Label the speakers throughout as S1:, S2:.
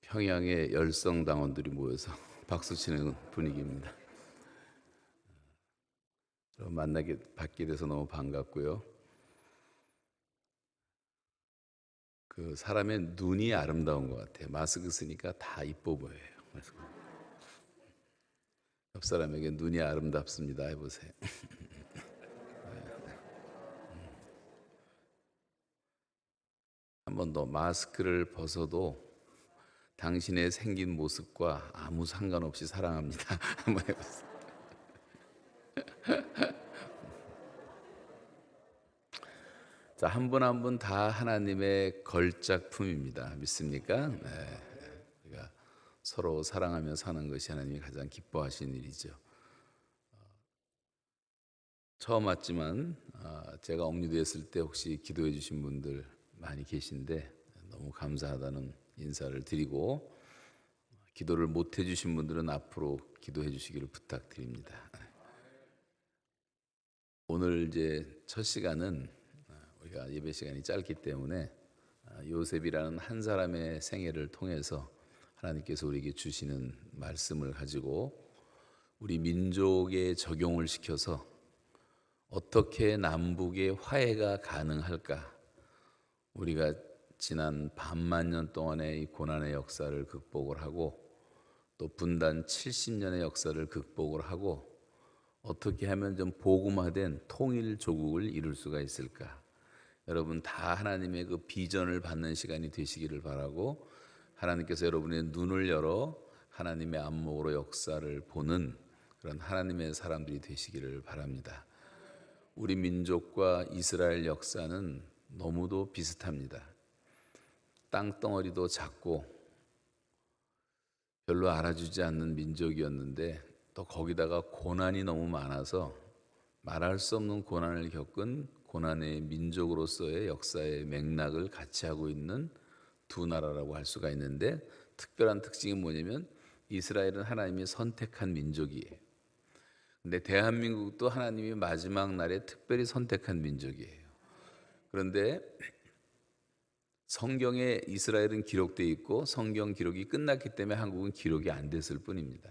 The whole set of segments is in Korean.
S1: 평양의 열성 당원들이 모여서 박수 치는 분위기입니다. 만나게 받게 돼서 너무 반갑고요. 그 사람의 눈이 아름다운 것 같아요. 마스크 쓰니까 다 이뻐 보여요. 옆 사람에게 눈이 아름답습니다 해보세요. 한 번 더, 마스크를 벗어도 당신의 생긴 모습과 아무 상관없이 사랑합니다. 한번 해보세요. 자, 한 분 한 분 다 하나님의 걸작품입니다. 믿습니까? 네. 우리가 서로 사랑하며 사는 것이 하나님이 가장 기뻐하시는 일이죠. 처음 왔지만 제가 억류됐을 때 혹시 기도해 주신 분들 많이 계신데 너무 감사하다는 인사를 드리고, 기도를 못 해주신 분들은 앞으로 기도해 주시기를 부탁드립니다. 오늘 이제 첫 시간은 우리가 예배 시간이 짧기 때문에 요셉이라는 한 사람의 생애를 통해서 하나님께서 우리에게 주시는 말씀을 가지고 우리 민족에 적용을 시켜서 어떻게 남북의 화해가 가능할까? 우리가 지난 반만 년 동안의 이 고난의 역사를 극복을 하고 또 분단 70년의 역사를 극복을 하고 어떻게 하면 좀 복음화된 통일 조국을 이룰 수가 있을까? 여러분 다 하나님의 그 비전을 받는 시간이 되시기를 바라고, 하나님께서 여러분의 눈을 열어 하나님의 안목으로 역사를 보는 그런 하나님의 사람들이 되시기를 바랍니다. 우리 민족과 이스라엘 역사는 너무도 비슷합니다. 땅덩어리도 작고 별로 알아주지 않는 민족이었는데 또 거기다가 고난이 너무 많아서 말할 수 없는 고난을 겪은 고난의 민족으로서의 역사의 맥락을 같이 하고 있는 두 나라라고 할 수가 있는데, 특별한 특징이 뭐냐면 이스라엘은 하나님이 선택한 민족이에요. 근데 대한민국도 하나님이 마지막 날에 특별히 선택한 민족이에요. 그런데 성경에 이스라엘은 기록되어 있고 성경 기록이 끝났기 때문에 한국은 기록이 안 됐을 뿐입니다.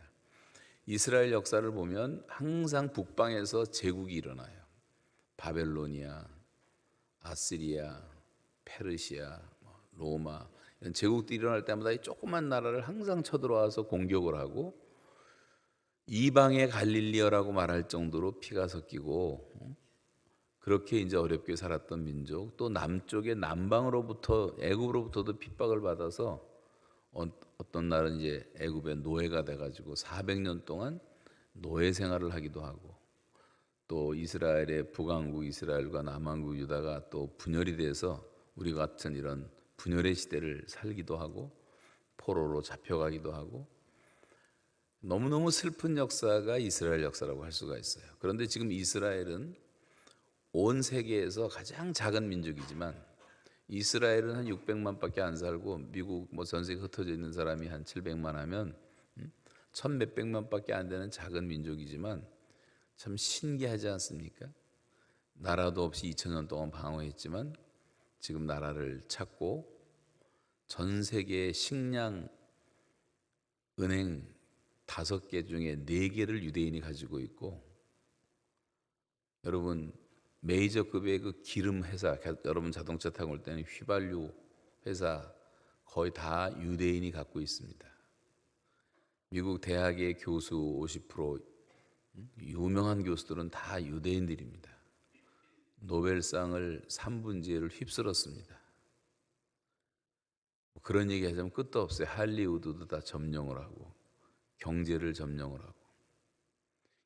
S1: 이스라엘 역사를 보면 항상 북방에서 제국이 일어나요. 바벨로니아, 아시리아, 페르시아, 로마 이런 제국들이 일어날 때마다 이 조그만 나라를 항상 쳐들어와서 공격을 하고, 이방의 갈릴리어라고 말할 정도로 피가 섞이고 그렇게 이제 어렵게 살았던 민족, 또 남쪽의 남방으로부터 애굽으로부터도 핍박을 받아서 어떤 날은 이제 애굽의 노예가 돼가지고 400년 동안 노예 생활을 하기도 하고, 또 이스라엘의 북왕국 이스라엘과 남왕국 유다가 또 분열이 돼서 우리 같은 이런 분열의 시대를 살기도 하고 포로로 잡혀가기도 하고, 너무너무 슬픈 역사가 이스라엘 역사라고 할 수가 있어요. 그런데 지금 이스라엘은 온 세계에서 가장 작은 민족이지만 이스라엘은 한 600만밖에 안 살고 미국 전 세계 흩어져 있는 사람이 한 700만 하면 천 몇백만밖에 안 되는 작은 민족이지만 참 신기하지 않습니까? 나라도 없이 2000년 동안 방황했지만 지금 나라를 찾고 전 세계 식량 은행 5개 중에 4개를 유대인이 가지고 있고, 여러분 메이저급의 그 기름 회사, 여러분 자동차 타고 올 때는 휘발유 회사 거의 다 유대인이 갖고 있습니다. 미국 대학의 교수 50%, 유명한 교수들은 다 유대인들입니다. 노벨상을 3분지를 휩쓸었습니다. 그런 얘기 하자면 끝도 없어요. 할리우드도 다 점령을 하고 경제를 점령을 하고.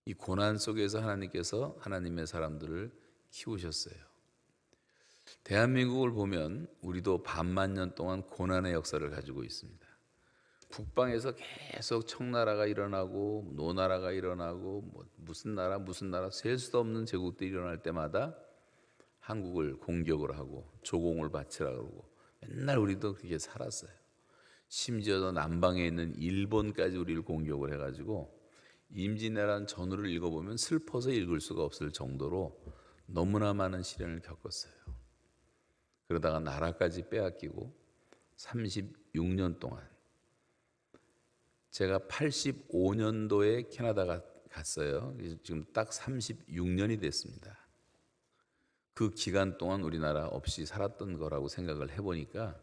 S1: 이 고난 속에서 하나님께서 하나님의 사람들을 키우셨어요. 대한민국을 보면 우리도 반만 년 동안 고난의 역사를 가지고 있습니다. 북방에서 계속 청나라가 일어나고 노나라가 일어나고 무슨 나라 셀 수도 없는 제국들이 일어날 때마다 한국을 공격을 하고 조공을 바치라고 그러고 맨날 우리도 그렇게 살았어요. 심지어 남방에 있는 일본까지 우리를 공격을 해가지고 임진왜란 전후를 읽어보면 슬퍼서 읽을 수가 없을 정도로 너무나 많은 시련을 겪었어요. 그러다가 나라까지 빼앗기고 36년 동안, 제가 85년도에 캐나다 갔어요. 지금 딱 36년이 됐습니다. 그 기간 동안 우리나라 없이 살았던 거라고 생각을 해보니까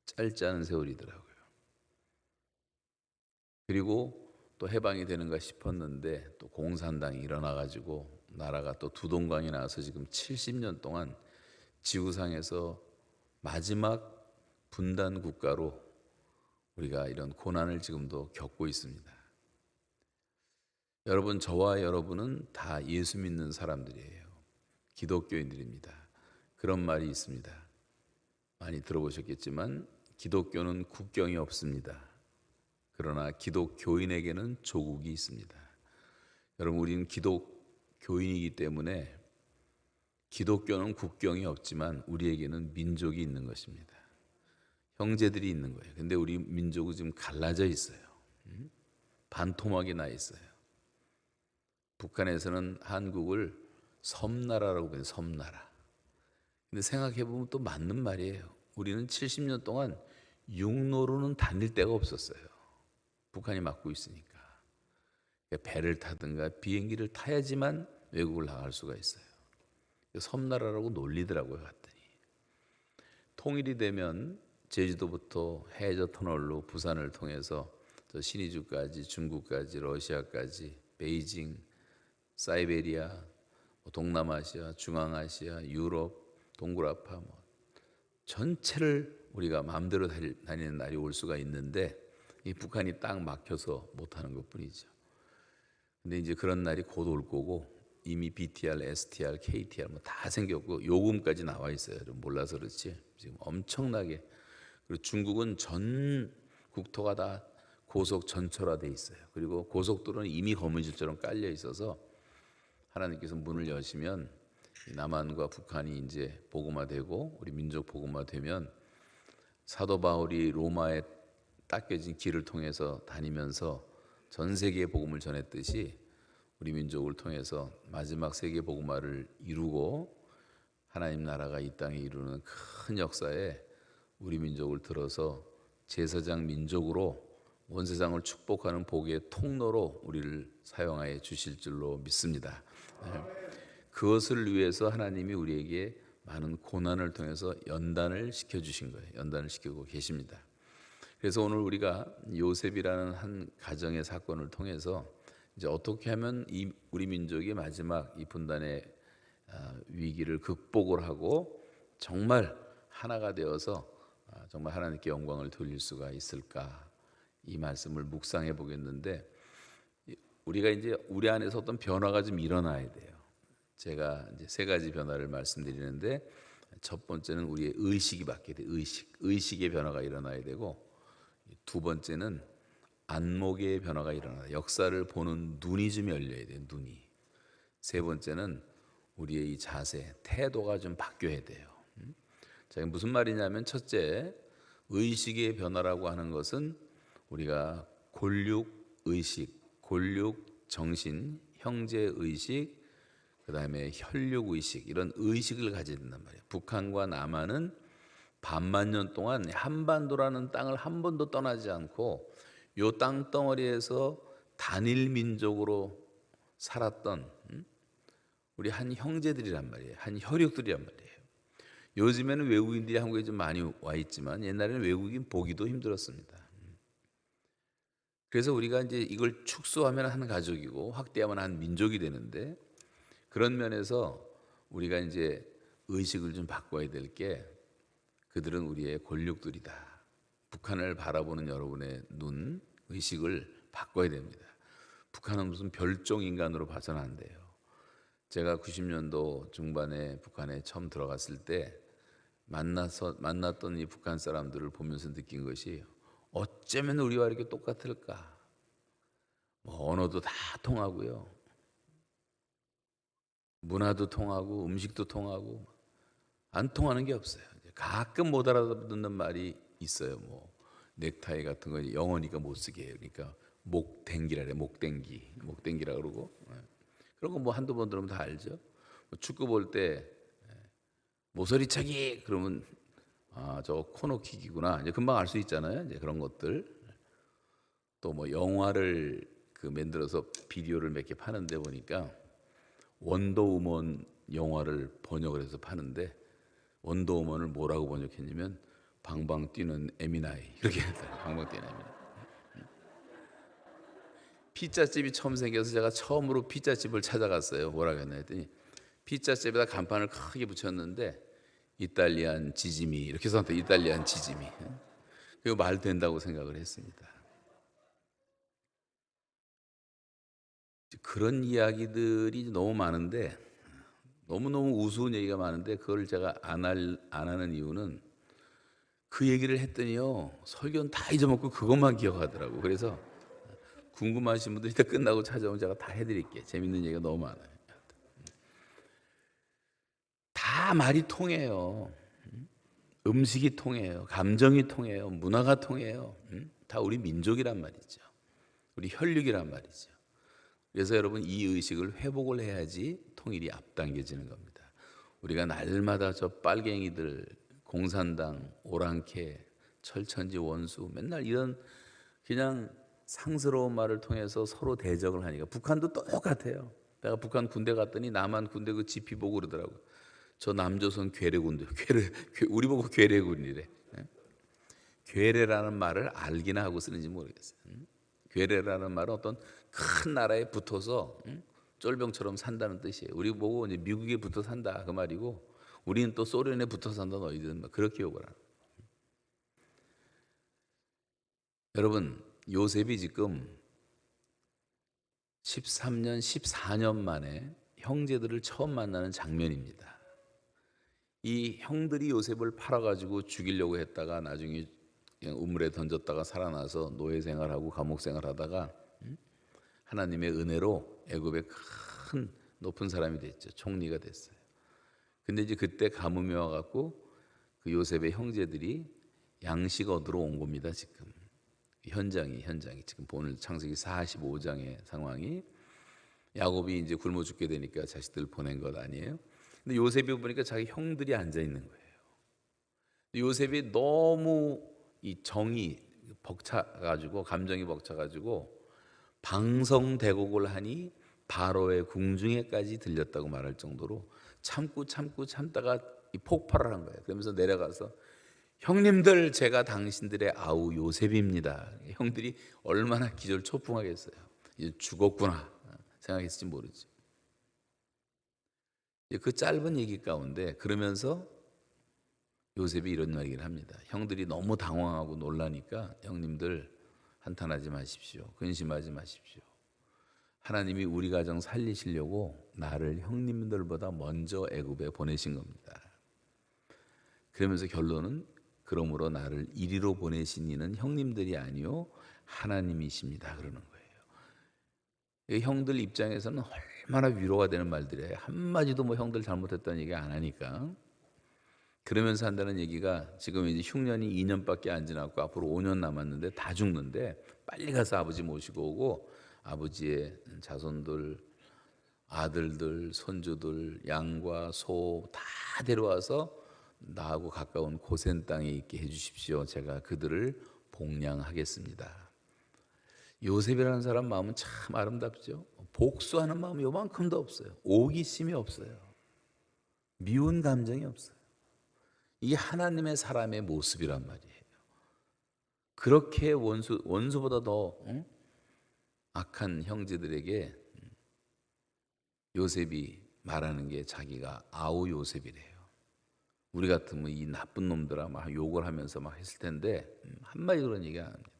S1: 짧지 않은 세월이더라고요. 그리고 또 해방이 되는가 싶었는데 또 공산당이 일어나가지고 나라가 또 두동강이 나와서 지금 70년 동안 지구상에서 마지막 분단 국가로 우리가 이런 고난을 지금도 겪고 있습니다. 여러분, 저와 여러분은 다 예수 믿는 사람들이에요. 기독교인들입니다. 그런 말이 있습니다. 많이 들어보셨겠지만 기독교는 국경이 없습니다. 그러나 기독교인에게는 조국이 있습니다. 여러분, 우리는 기독교인이기 때문에 기독교는 국경이 없지만 우리에게는 민족이 있는 것입니다. 형제들이 있는 거예요. 근데 우리 민족은 지금 갈라져 있어요. 반토막이 나 있어요. 북한에서는 한국을 섬나라라고 해요. 섬나라. 근데 생각해보면 또 맞는 말이에요. 우리는 70년 동안 육로로는 다닐 데가 없었어요. 북한이 막고 있으니까. 배를 타든가 비행기를 타야지만 외국을 나갈 수가 있어요. 섬나라라고 놀리더라고요. 갔더니 통일이 되면 제주도부터 해저 터널로 부산을 통해서 저 신의주까지, 중국까지, 러시아까지, 베이징, 사이베리아, 동남아시아, 중앙아시아, 유럽, 동굴아파 전체를 우리가 마음대로 다니는 날이 올 수가 있는데 이 북한이 딱 막혀서 못하는 것뿐이죠. 근데 이제 그런 날이 곧 올 거고 이미 BTR, STR, KTR 다 생겼고 요금까지 나와 있어요. 좀 몰라서 그렇지 지금 엄청나게. 그리고 중국은 전 국토가 다 고속 전철화돼 있어요. 그리고 고속도로는 이미 거미줄처럼 깔려 있어서 하나님께서 문을 여시면 남한과 북한이 이제 복음화되고 우리 민족 복음화되면 사도 바울이 로마에 닦여진 길을 통해서 다니면서 전 세계에 복음을 전했듯이 우리 민족을 통해서 마지막 세계 복음화를 이루고 하나님 나라가 이 땅에 이루는 큰 역사에 우리 민족을 들어서 제사장 민족으로 온 세상을 축복하는 복의 통로로 우리를 사용하여 주실 줄로 믿습니다. 그것을 위해서 하나님이 우리에게 많은 고난을 통해서 연단을 시켜주신 거예요. 연단을 시키고 계십니다. 그래서 오늘 우리가 요셉이라는 한 가정의 사건을 통해서 이제 어떻게 하면 우리 민족이 마지막 이 분단의 위기를 극복을 하고 정말 하나가 되어서 정말 하나님께 영광을 돌릴 수가 있을까, 이 말씀을 묵상해 보겠는데 우리가 이제 우리 안에서 어떤 변화가 좀 일어나야 돼요. 제가 이제 세 가지 변화를 말씀드리는데 첫 번째는 우리의 의식이 바뀌어야 돼요. 의식의 변화가 일어나야 되고 두 번째는 안목의 변화가 일어나요. 역사를 보는 눈이 좀 열려야 돼요. 눈이. 세 번째는 우리의 이 자세, 태도가 좀 바뀌어야 돼요. 자, 무슨 말이냐면 첫째, 의식의 변화라고 하는 것은 우리가 골육 의식, 골육 정신, 형제 의식, 그다음에 혈육 의식, 이런 의식을 가져야 된단 말이에요. 북한과 남한은 반만 년 동안 한반도라는 땅을 한 번도 떠나지 않고 요 땅덩어리에서 단일 민족으로 살았던 우리 한 형제들이란 말이에요. 한 혈육들이란 말이에요. 요즘에는 외국인들이 한국에 좀 많이 와 있지만 옛날에는 외국인 보기도 힘들었습니다. 그래서 우리가 이제 이걸 축소하면 한 가족이고 확대하면 한 민족이 되는데 그런 면에서 우리가 이제 의식을 좀 바꿔야 될 게 그들은 우리의 권력들이다. 북한을 바라보는 여러분의 눈, 의식을 바꿔야 됩니다. 북한은 무슨 별종 인간으로 봐서는 안 돼요. 제가 90년도 중반에 북한에 처음 들어갔을 때 만났던 이 북한 사람들을 보면서 느낀 것이 어쩌면 우리와 이렇게 똑같을까? 언어도 다 통하고요. 문화도 통하고 음식도 통하고 안 통하는 게 없어요. 가끔 못 알아듣는 말이 있어요. 넥타이 같은 거 영어니까 못 쓰게 해요. 그러니까 목댕기라 그래. 목댕기라 그러고 그런 거 한두 번 들으면 다 알죠. 축구 볼 때 모서리차기 그러면 저 코너킥이구나. 이제 금방 알 수 있잖아요. 이제 그런 것들. 또 뭐 영화를 만들어서 비디오를 몇 개 파는데 보니까 원더우먼 영화를 번역을 해서 파는데 원더우먼을 뭐라고 번역했냐면 방방 뛰는 에미나이 이렇게 했어요. 방방 뛰는 에미나이. 피자집이 처음 생겨서 제가 처음으로 피자집을 찾아갔어요. 뭐라고 했나 했더니 피자집에다 간판을 크게 붙였는데 이탈리안 지짐이 이렇게 써놨다. 이탈리안 지짐이. 그거 말 된다고 생각을 했습니다. 그런 이야기들이 너무 많은데 너무너무 우스운 얘기가 많은데 그걸 제가 안 하는 이유는 그 얘기를 했더니요 설교는 다 잊어먹고 그것만 기억하더라고. 그래서 궁금하신 분들 이따 끝나고 찾아오면 제가 다 해드릴게요. 재밌는 얘기가 너무 많아요. 다 말이 통해요. 음식이 통해요. 감정이 통해요. 문화가 통해요. 다 우리 민족이란 말이죠. 우리 혈육이란 말이죠. 그래서 여러분 이 의식을 회복을 해야지 통일이 앞당겨지는 겁니다. 우리가 날마다 저 빨갱이들, 공산당, 오랑캐, 철천지 원수 맨날 이런 그냥 상스러운 말을 통해서 서로 대적을 하니까 북한도 똑같아요. 내가 북한 군대 갔더니 남한 군대 그 지피 보고 그러더라고. 저 남조선 괴뢰군들, 우리 보고 괴뢰군이래. 괴뢰라는 말을 알기나 하고 쓰는지 모르겠어요. 괴뢰라는 말은 어떤 큰 나라에 붙어서 쫄병처럼 산다는 뜻이에요. 우리 보고 이제 미국에 붙어 산다 그 말이고, 우리는 또 소련에 붙어 산다 너희들은 그렇게 욕을 하는. 여러분 요셉이 지금 13년, 14년 만에 형제들을 처음 만나는 장면입니다. 이 형들이 요셉을 팔아가지고 죽이려고 했다가 나중에 그냥 우물에 던졌다가 살아나서 노예 생활하고 감옥 생활하다가 하나님의 은혜로 애굽의 큰 높은 사람이 됐죠. 총리가 됐어요. 근데 이제 그때 가뭄이 와갖고 그 요셉의 형제들이 양식 얻으러 온 겁니다. 지금 현장이 지금 오늘 창세기 45장의 상황이 야곱이 이제 굶어 죽게 되니까 자식들 보낸 것 아니에요? 근데 요셉이 보니까 자기 형들이 앉아 있는 거예요. 요셉이 너무 이 정이 벅차가지고 감정이 벅차가지고 방성대곡을 하니 바로의 궁중에까지 들렸다고 말할 정도로 참다가 폭발을 한 거예요. 그러면서 내려가서 형님들 제가 당신들의 아우 요셉입니다. 형들이 얼마나 기절초풍하겠어요. 이제 죽었구나 생각했을지 모르죠. 그 짧은 얘기 가운데 그러면서 요셉이 이런 얘기를 합니다. 형들이 너무 당황하고 놀라니까 형님들 한탄하지 마십시오. 근심하지 마십시오. 하나님이 우리 가정 살리시려고 나를 형님들보다 먼저 애굽에 보내신 겁니다. 그러면서 결론은 그러므로 나를 이리로 보내신 이는 형님들이 아니요 하나님이십니다. 그러는 거예요. 형들 입장에서는 얼마나 위로가 되는 말들이에요. 한마디도 뭐 형들 잘못했다는 얘기 안 하니까. 그러면서 한다는 얘기가 지금 이제 흉년이 2년밖에 안 지났고 앞으로 5년 남았는데 다 죽는데 빨리 가서 아버지 모시고 오고 아버지의 자손들, 아들들, 손주들, 양과 소 다 데려와서 나하고 가까운 고센 땅에 있게 해주십시오. 제가 그들을 복량하겠습니다. 요셉이라는 사람 마음은 참 아름답죠. 복수하는 마음이 요만큼도 없어요. 오기심이 없어요. 미운 감정이 없어요. 이게 하나님의 사람의 모습이란 말이에요. 그렇게 원수보다 더 악한 형제들에게 요셉이 말하는 게 자기가 아우 요셉이래요. 우리 같으면 이 나쁜 놈들아 막 욕을 하면서 막 했을 텐데 한마디 그런 얘기 안 합니다.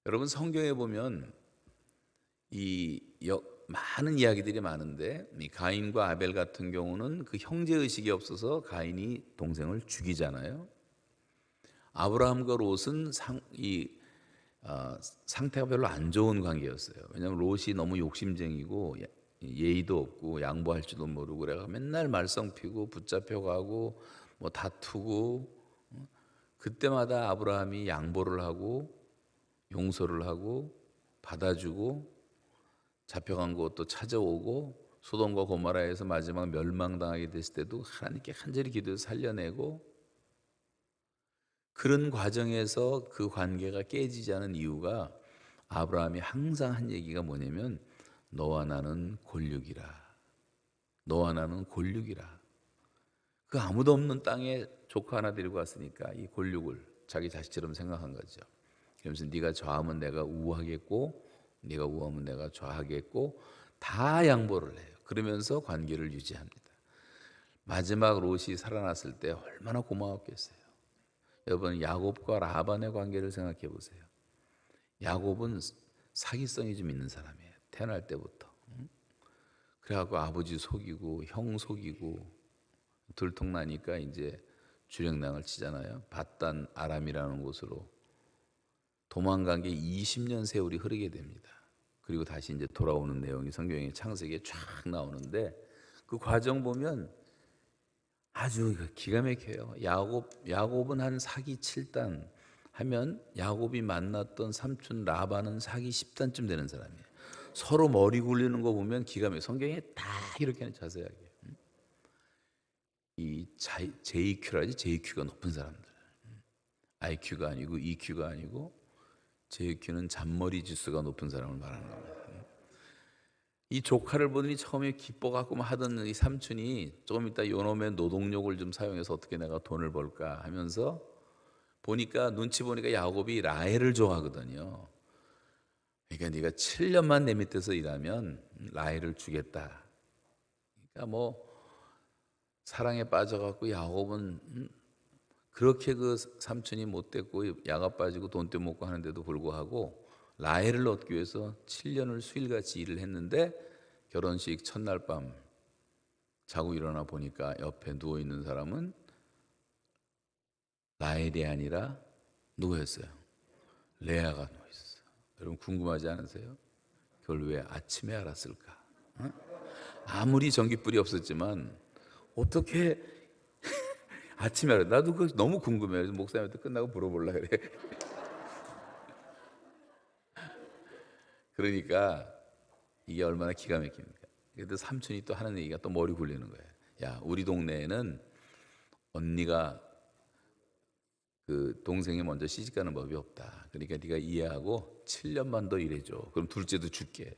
S1: 여러분 성경에 보면 많은 이야기들이 많은데 이 가인과 아벨 같은 경우는 그 형제 의식이 없어서 가인이 동생을 죽이잖아요. 아브라함과 롯은 상태가 별로 안 좋은 관계였어요. 왜냐하면 롯이 너무 욕심쟁이고 예의도 없고 양보할 줄도 모르고 그래가 맨날 말썽 피고 붙잡혀 가고 뭐 다투고 그때마다 아브라함이 양보를 하고 용서를 하고 받아주고 잡혀간 것도 찾아오고 소돔과 고모라에서 마지막 멸망당하게 됐을 때도 하나님께 간절히 기도해서 살려내고, 그런 과정에서 그 관계가 깨지지 않은 이유가 아브라함이 항상 한 얘기가 뭐냐면 너와 나는 골육이라. 너와 나는 골육이라. 그 아무도 없는 땅에 조카 하나 데리고 왔으니까 이 골육을 자기 자식처럼 생각한 거죠. 그러면서 네가 좌하면 내가 우하겠고 네가 우하면 내가 좌하겠고 다 양보를 해요. 그러면서 관계를 유지합니다. 마지막 롯이 살아났을 때 얼마나 고마웠겠어요. 여러분, 야곱과 라반의 관계를 생각해 보세요. 야곱은 사기성이 좀 있는 사람이에요. 태어날 때부터. 그래갖고 아버지 속이고 형 속이고 들통나니까 이제 주령낭을 치잖아요. 밧단 아람이라는 곳으로 도망간 게 20년 세월이 흐르게 됩니다. 그리고 다시 이제 돌아오는 내용이 성경의 창세기에 쫙 나오는데, 그 과정 보면 아주 기가 막혀요. 야곱은 한 사기 7단 하면 야곱이 만났던 삼촌 라반은 사기 10단쯤 되는 사람이에요. 서로 머리 굴리는 거 보면 기가 막혀. 성경에 다 이렇게 자세하게. 이 JQ라지, JQ가 높은 사람들. IQ가 아니고 EQ가 아니고 JQ는 잔머리 지수가 높은 사람을 말하는 겁니다. 이 조카를 보더니 처음에 기뻐갖고 하던 이 삼촌이 조금 이따 요놈의 노동력을 좀 사용해서 어떻게 내가 돈을 벌까 하면서 보니까, 눈치 보니까 야곱이 라헬을 좋아하거든요. 그러니까 네가 7년만 내 밑에서 일하면 라헬을 주겠다. 그러니까 뭐 사랑에 빠져갖고 야곱은 그렇게 그 삼촌이 못됐고 야가 빠지고 돈 떼먹고 하는데도 불구하고 라헬을 얻기 위해서 7년을 수일같이 일을 했는데, 결혼식 첫날 밤 자고 일어나 보니까 옆에 누워있는 사람은 라헬이 아니라 누구였어요? 레아가 누워있었어요. 여러분 궁금하지 않으세요? 그걸 왜 아침에 알았을까? 아무리 전깃불이 없었지만 어떻게 아침에 알아? 나도 그거 너무 궁금해요. 그래서 목사님한테 끝나고 물어보려고 그래. 그러니까 이게 얼마나 기가 막힙니까? 그래도 삼촌이 또 하는 얘기가 또 머리 굴리는 거예요. 야, 우리 동네에는 언니가 그 동생이 먼저 시집가는 법이 없다. 그러니까 네가 이해하고 7년만 더 일해줘. 그럼 둘째도 줄게.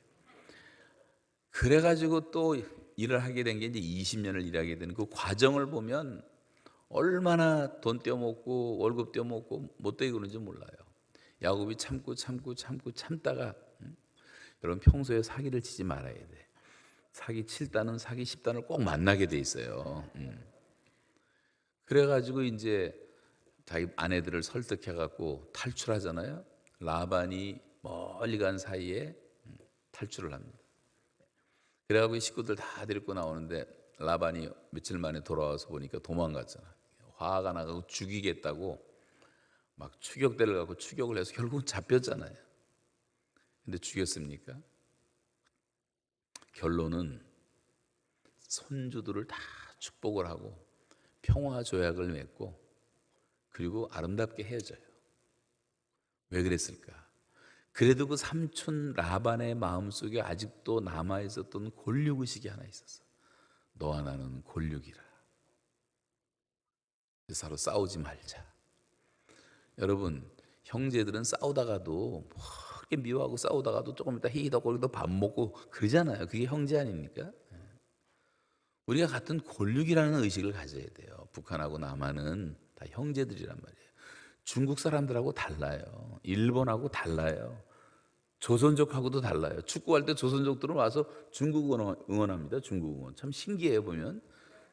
S1: 그래가지고 또 일을 하게 된 게 이제 20년을 일하게 되는 그 과정을 보면 얼마나 돈 떼어먹고 월급 떼어먹고 못되게 그런지 몰라요. 야곱이 참다가 여러분 평소에 사기를 치지 말아야 돼. 사기 7단은 사기 10단을 꼭 만나게 돼 있어요. 그래가지고 이제 자기 아내들을 설득해갖고 탈출하잖아요. 라반이 멀리 간 사이에 탈출을 합니다. 그래가지고 식구들 다 데리고 나오는데 라반이 며칠 만에 돌아와서 보니까 도망갔잖아. 화가 나가고 죽이겠다고 막 추격대를 갖고 추격을 해서 결국 잡혔잖아요. 근데 죽였습니까? 결론은 손주들을 다 축복을 하고 평화 조약을 맺고 그리고 아름답게 헤어져요. 왜 그랬을까? 그래도 그 삼촌 라반의 마음속에 아직도 남아있었던 골육의식이 하나 있었어. 너와 나는 골육이라. 서로 싸우지 말자. 여러분, 형제들은 싸우다가도 그렇게 미워하고 싸우다가도 조금 이따 히히덕거리도 밥 먹고 그러잖아요. 그게 형제 아닙니까? 우리가 같은 골육이라는 의식을 가져야 돼요. 북한하고 남한은 다 형제들이란 말이에요. 중국 사람들하고 달라요. 일본하고 달라요. 조선족하고도 달라요. 축구할 때 조선족들은 와서 중국 응원합니다. 중국 응원. 참 신기해요 보면.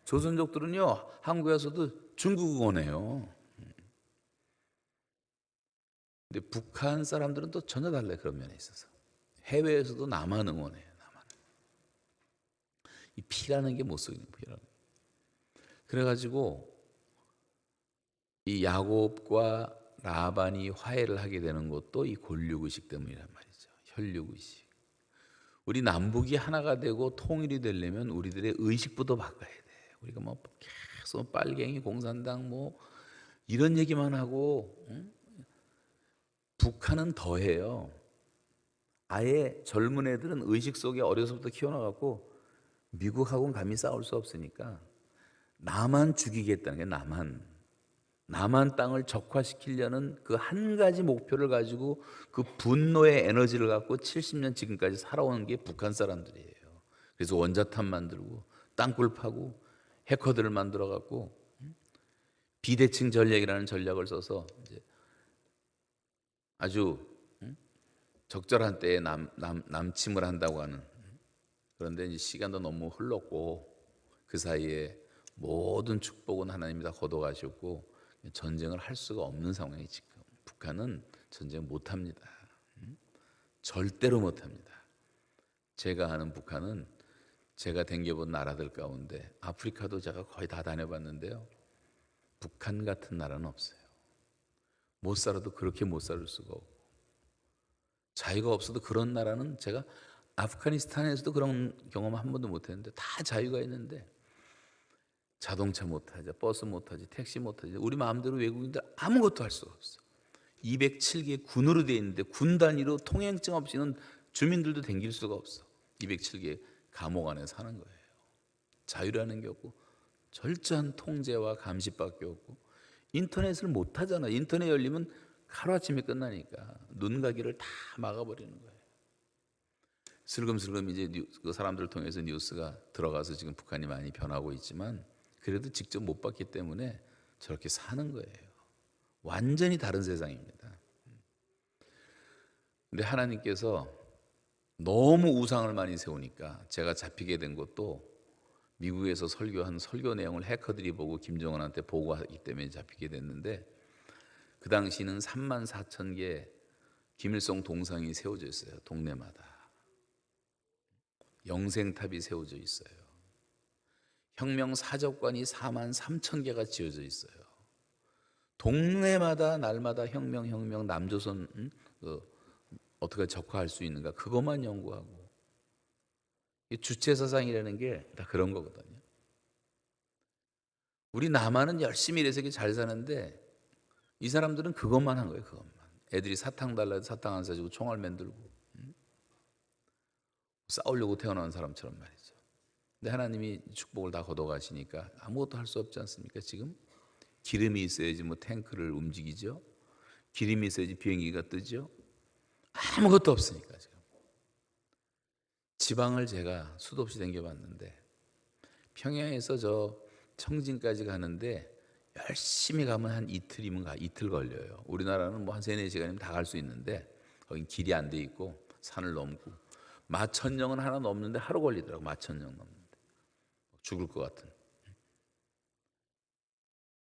S1: 조선족들은요 한국에 와서도 중국 응원해요. 근데 북한 사람들은 또 전혀 달라요. 그런 면에 있어서. 해외에서도 남한 응원해요. 남한. 이 피라는 게 못 속이는 피라는. 그래가지고 이 야곱과 라반이 화해를 하게 되는 것도 이 골육의식 때문이란 말이죠. 혈육의식. 우리 남북이 하나가 되고 통일이 되려면 우리들의 의식부터 바꿔야 돼. 우리가 뭐 계속 빨갱이 공산당 뭐 이런 얘기만 하고 북한은 더해요. 아예 젊은 애들은 의식 속에 어려서부터 키워놔갖고 미국하고는 감히 싸울 수 없으니까 나만 죽이겠다는 게 남한 땅을 적화시키려는 그 한 가지 목표를 가지고 그 분노의 에너지를 갖고 70년 지금까지 살아오는 게 북한 사람들이에요. 그래서 원자탄 만들고 땅굴 파고 해커들을 만들어 갖고 비대칭 전략이라는 전략을 써서 이제 아주 적절한 때에 남침을 한다고 하는. 그런데 이제 시간도 너무 흘렀고 그 사이에 모든 축복은 하나님이 다 걷어가셨고 전쟁을 할 수가 없는 상황이 지금. 북한은 전쟁 못합니다. 절대로 못합니다. 제가 아는 북한은 제가 댕겨본 나라들 가운데 아프리카도 제가 거의 다 다녀봤는데요. 북한 같은 나라는 없어요. 못 살아도 그렇게 못 살 수가 없고 자유가 없어도 그런 나라는 제가 아프가니스탄에서도 그런 경험 한 번도 못했는데 다 자유가 있는데 자동차 못 타지, 버스 못 타지, 택시 못 타지. 우리 마음대로 외국인들 아무것도 할 수가 없어. 207개 군으로 돼 있는데 군 단위로 통행증 없이는 주민들도 댕길 수가 없어. 207개 감옥 안에 사는 거예요. 자유라는 게 없고 철저한 통제와 감시밖에 없고 인터넷을 못 하잖아. 인터넷 열리면 하루아침에 끝나니까 눈가기를 다 막아버리는 거예요. 슬금슬금 이제 그 사람들을 통해서 뉴스가 들어가서 지금 북한이 많이 변하고 있지만 그래도 직접 못 봤기 때문에 저렇게 사는 거예요. 완전히 다른 세상입니다. 근데 하나님께서 너무 우상을 많이 세우니까 제가 잡히게 된 것도 미국에서 설교한 설교 내용을 해커들이 보고 김정은한테 보고하기 때문에 잡히게 됐는데 그 당시는 34,000개 김일성 동상이 세워져 있어요. 동네마다. 영생탑이 세워져 있어요. 혁명 사적관이 43,000개가 지어져 있어요. 동네마다 날마다 혁명 남조선 어떻게 적화할 수 있는가 그것만 연구하고 주체사상이라는 게 다 그런 거거든요. 우리 남한은 열심히 일해서 잘 사는데 이 사람들은 그것만 한 거예요. 그것만. 애들이 사탕 달라 해도 사탕 안 사주고 총알 만들고 싸우려고 태어난 사람처럼 말이죠. 근데 하나님이 축복을 다 걷어가시니까 아무것도 할 수 없지 않습니까? 지금 기름이 있어야지 뭐 탱크를 움직이죠. 기름이 있어야지 비행기가 뜨죠. 아무것도 없으니까 지금. 지방을 제가 수도 없이 댕겨봤는데 평양에서 저 청진까지 가는데 열심히 가면 한 이틀이면 이틀 걸려요. 우리나라는 뭐 한 3-4시간이면 다 갈 수 있는데 거긴 길이 안 돼 있고 산을 넘고 마천령은 하나 넘는데 하루 걸리더라고. 마천령 넘는데 죽을 것 같은.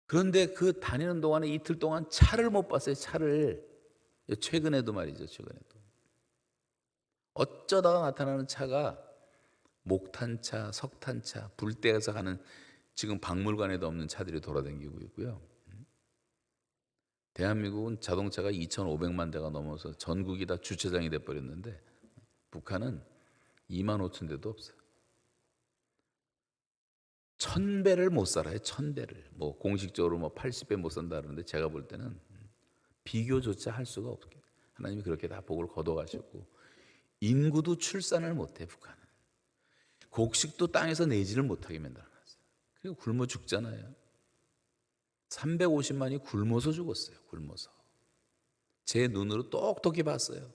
S1: 그런데 그 다니는 동안에 이틀 동안 차를 못 봤어요. 차를. 최근에도 말이죠. 최근에도 어쩌다가 나타나는 차가 목탄차, 석탄차, 불때에서 가는 지금 박물관에도 없는 차들이 돌아다니고 있고요. 대한민국은 자동차가 2,500만 대가 넘어서 전국이 다 주차장이 돼버렸는데 북한은 25,000대도 없어요. 1,000배를 못 살아요. 1,000배를. 뭐 공식적으로 뭐 80배 못 산다 그러는데 제가 볼 때는 비교조차 할 수가 없게 하나님이 그렇게 다 복을 거둬가셨고 인구도 출산을 못해 북한은. 곡식도 땅에서 내지를 못하게 만들어놨어요. 그리고 굶어 죽잖아요. 350만이 굶어서 죽었어요. 굶어서. 제 눈으로 똑똑히 봤어요.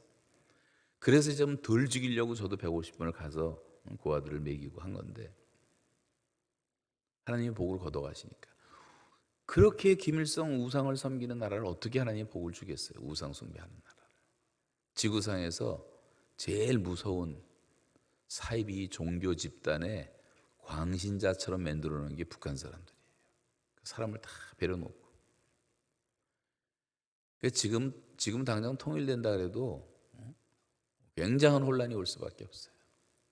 S1: 그래서 좀 덜 죽이려고 저도 150번을 가서 그 아들을 먹이고 한 건데 하나님이 복을 걷어가시니까. 그렇게 김일성 우상을 섬기는 나라를 어떻게 하나님이 복을 주겠어요? 우상 숭배하는 나라를. 지구상에서 제일 무서운 사이비 종교 집단의 광신자처럼 만들어 놓은 게 북한 사람들이에요. 사람을 다 배려놓고. 지금 당장 통일된다 그래도 굉장한 혼란이 올 수밖에 없어요.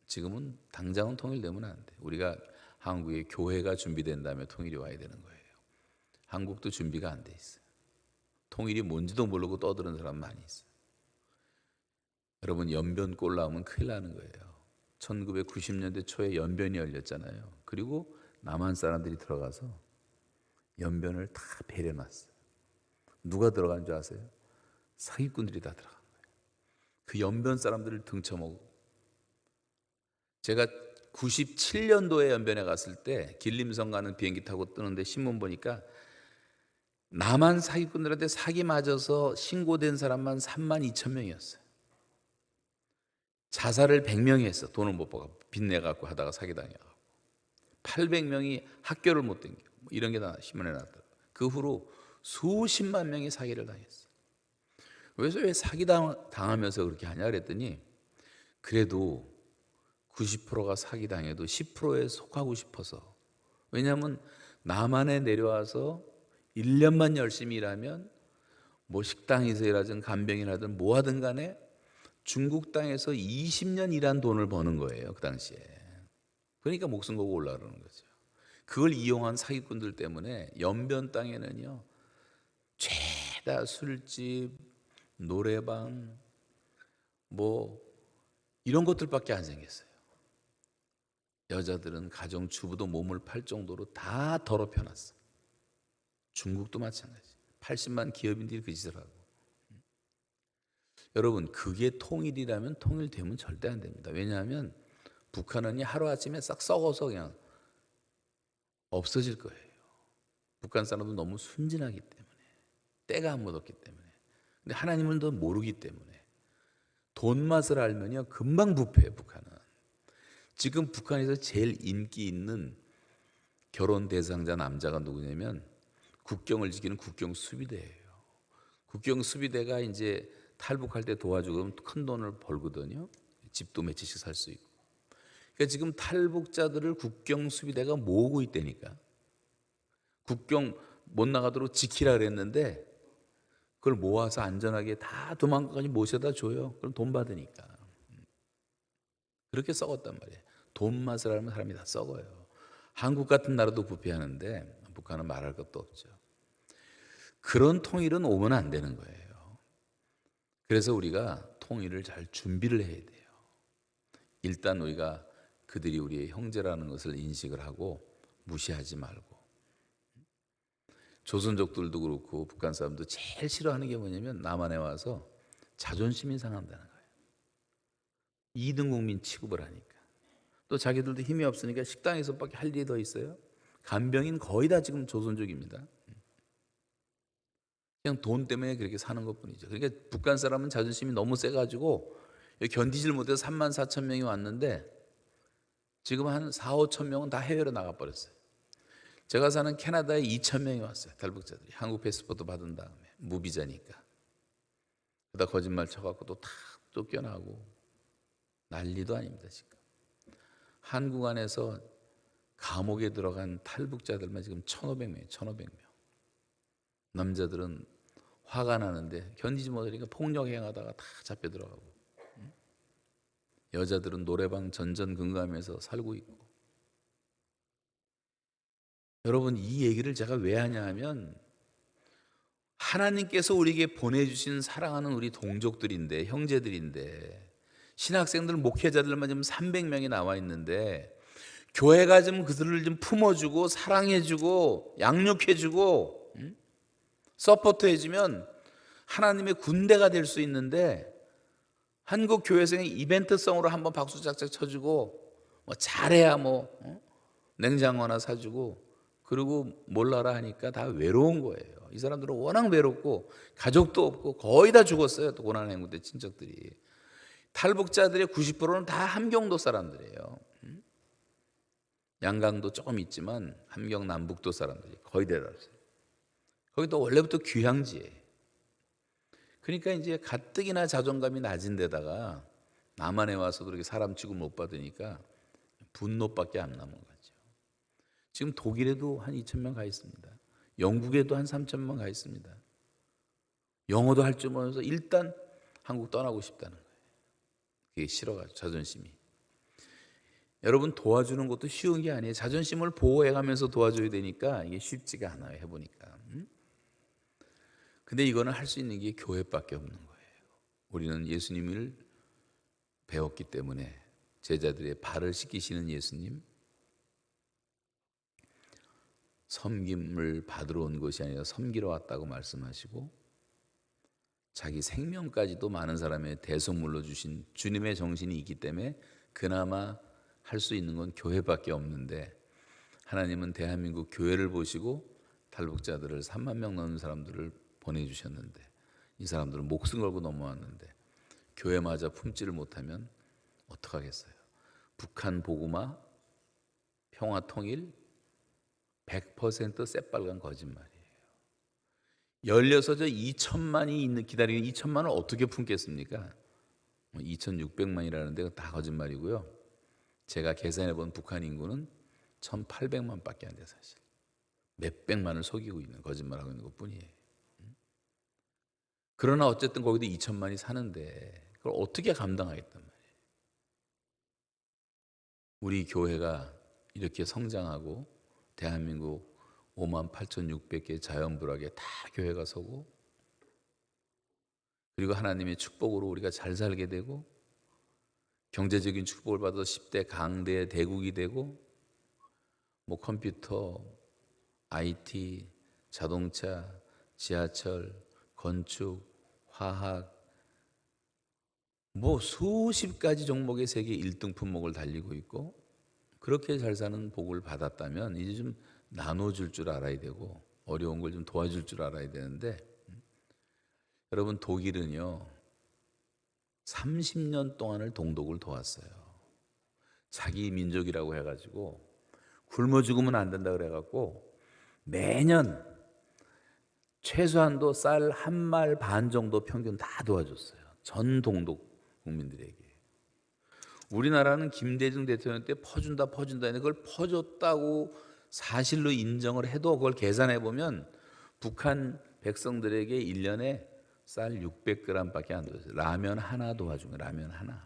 S1: 지금은 당장은 통일되면 안 돼. 우리가 한국의 교회가 준비된 다음에 통일이 와야 되는 거예요. 한국도 준비가 안 돼 있어요. 통일이 뭔지도 모르고 떠드는 사람 많이 있어요. 여러분 연변골 나오면 큰일 나는 거예요. 1990년대 초에 연변이 열렸잖아요. 그리고 남한 사람들이 들어가서 연변을 다 배려놨어요. 누가 들어간 줄 아세요? 사기꾼들이 다 들어간 거예요. 그 연변 사람들을 등쳐먹고. 제가 97년도에 연변에 갔을 때 길림성 가는 비행기 타고 뜨는데 신문 보니까 남한 사기꾼들한테 사기 맞아서 신고된 사람만 3만 2천 명이었어요. 자살을 100명이 했어. 돈을 못 받고 빚내 갖고 하다가 사기 당해. 800명이 학교를 못 다녀. 이런 게 다 신문에 나왔다. 그 후로 수십만 명이 사기를 당했어. 그래서 왜 사기 당하면서 그렇게 하냐 그랬더니 그래도 90%가 사기 당해도 10%에 속하고 싶어서. 왜냐하면 남한에 내려와서 1년만 열심히 일하면 뭐 식당에서 일하든 간병이라든 뭐 하든 간에 중국 땅에서 20년 일한 돈을 버는 거예요, 그 당시에. 그러니까 목숨 걸고 올라가는 거죠. 그걸 이용한 사기꾼들 때문에 연변 땅에는요, 죄다 술집, 노래방, 뭐 이런 것들밖에 안 생겼어요. 여자들은 가정주부도 몸을 팔 정도로 다 더럽혀놨어. 중국도 마찬가지. 80만 기업인들이 그 짓을 하고. 여러분, 그게 통일이라면 통일되면 절대 안 됩니다. 왜냐하면 북한은 하루아침에 싹 썩어서 그냥 없어질 거예요. 북한 사람은 너무 순진하기 때문에, 때가 안 묻었기 때문에. 근데 하나님은 더 모르기 때문에. 돈 맛을 알면요 금방 부패해요. 북한은. 지금 북한에서 제일 인기 있는 결혼 대상자 남자가 누구냐면 국경을 지키는 국경 수비대예요. 국경 수비대가 이제 탈북할 때 도와주고 큰 돈을 벌거든요. 집도 몇 채씩 살 수 있고. 그러니까 지금 탈북자들을 국경 수비대가 모으고 있다니까. 국경 못 나가도록 지키라 그랬는데 그걸 모아서 안전하게 다 도망가까지 모셔다 줘요. 그럼 돈 받으니까. 그렇게 썩었단 말이에요. 돈 맛을 알면 사람이 다 썩어요. 한국 같은 나라도 부패하는데 북한은 말할 것도 없죠. 그런 통일은 오면 안 되는 거예요. 그래서 우리가 통일을 잘 준비를 해야 돼요. 일단 우리가 그들이 우리의 형제라는 것을 인식을 하고 무시하지 말고. 조선족들도 그렇고 북한 사람도 제일 싫어하는 게 뭐냐면 남한에 와서 자존심이 상한다는 거예요. 2등 국민 취급을 하니까. 또 자기들도 힘이 없으니까 식당에서밖에 할 일이 더 있어요. 간병인 거의 다 지금 조선족입니다. 그냥 돈 때문에 그렇게 사는 것뿐이죠. 그러니까 북한 사람은 자존심이 너무 세가지고 견디질 못해서 3만 4천 명이 왔는데 지금 한 4, 5천 명은 다 해외로 나가버렸어요. 제가 사는 캐나다에 2천 명이 왔어요. 탈북자들이. 한국 패스포트 받은 다음에 무비자니까. 그러다 거짓말 쳐갖고 또 다 쫓겨나고 난리도 아닙니다. 지금 한국 안에서 감옥에 들어간 탈북자들만 지금 1,500명이에요. 1,500명. 남자들은 화가 나는데 견디지 못하니까 폭력 행하다가 다 잡혀 들어가고, 여자들은 노래방 전전긍긍하면서 살고 있고. 여러분, 이 얘기를 제가 왜 하냐 하면 하나님께서 우리에게 보내주신 사랑하는 우리 동족들인데, 형제들인데, 신학생들 목회자들만 지금 300명이 나와 있는데 교회가 좀 그들을 좀 품어주고 사랑해주고 양육해주고 서포트해주면 하나님의 군대가 될 수 있는데, 한국 교회생이 이벤트성으로 한번 박수 짝짝 쳐주고 뭐 잘해야 냉장고 하나 사주고 그리고 몰라라 하니까 다 외로운 거예요. 이 사람들은 워낙 외롭고 가족도 없고 거의 다 죽었어요. 또 고난 행군 때 친척들이. 탈북자들의 90%는 다 함경도 사람들이에요. 양강도 조금 있지만 함경 남북도 사람들이 거의 대다수예요. 거기도 원래부터 귀향지예요. 그러니까 이제 가뜩이나 자존감이 낮은 데다가 남한에 와서도 그렇게 사람 취급 못 받으니까 분노밖에 안 남은 거죠. 지금 독일에도 한 2,000명 가 있습니다. 영국에도 한 3,000명 가 있습니다. 영어도 할 줄 모르면서 일단 한국 떠나고 싶다는 거예요. 그게 싫어가지고 자존심이. 여러분, 도와주는 것도 쉬운 게 아니에요. 자존심을 보호해가면서 도와줘야 되니까 이게 쉽지가 않아요. 해보니까. 근데 이거는 할 수 있는 게 교회밖에 없는 거예요. 우리는 예수님을 배웠기 때문에 제자들의 발을 씻기시는 예수님, 섬김을 받으러 온 것이 아니라 섬기러 왔다고 말씀하시고 자기 생명까지도 많은 사람의 대속물로 주신 주님의 정신이 있기 때문에 그나마 할 수 있는 건 교회밖에 없는데 하나님은 대한민국 교회를 보시고 탈북자들을 3만 명 넘는 사람들을 보내주셨는데 이 사람들은 목숨 걸고 넘어왔는데 교회마저 품지를 못하면 어떡하겠어요. 북한 복음화, 평화 통일 100% 새빨간 거짓말이에요. 열려서 저 2천만이 있는 기다리는 2천만을 어떻게 품겠습니까? 2,600만이라는데 다 거짓말이고요. 제가 계산해 본 북한 인구는 1,800만밖에 안 돼 사실. 몇백만을 속이고 있는 거짓말하고 있는 것뿐이에요. 그러나 어쨌든 거기도 2천만이 사는데 그걸 어떻게 감당하겠단 말이에요. 우리 교회가 이렇게 성장하고 대한민국 58,600개 자연불학에 다 교회가 서고 그리고 하나님의 축복으로 우리가 잘 살게 되고 경제적인 축복을 받아서 10대 강대 대국이 되고 뭐 컴퓨터, IT, 자동차, 지하철, 건축, 화학 뭐 수십 가지 종목의 세계 1등 품목을 달리고 있고 그렇게 잘 사는 복을 받았다면 이제 좀 나눠줄 줄 알아야 되고 어려운 걸 좀 도와줄 줄 알아야 되는데 여러분 독일은요 30년 동안을 동독을 도왔어요. 자기 민족이라고 해가지고 굶어 죽으면 안 된다 그래갖고 매년 최소한도 쌀 한 말 반 정도 평균 다 도와줬어요. 전 동독 국민들에게. 우리나라는 김대중 대통령 때 퍼준다 했는데 그걸 퍼줬다고 사실로 인정을 해도 그걸 계산해 보면 북한 백성들에게 1년에 쌀 600g밖에 안 도와줘요. 라면 하나 도와준 거예요. 라면 하나.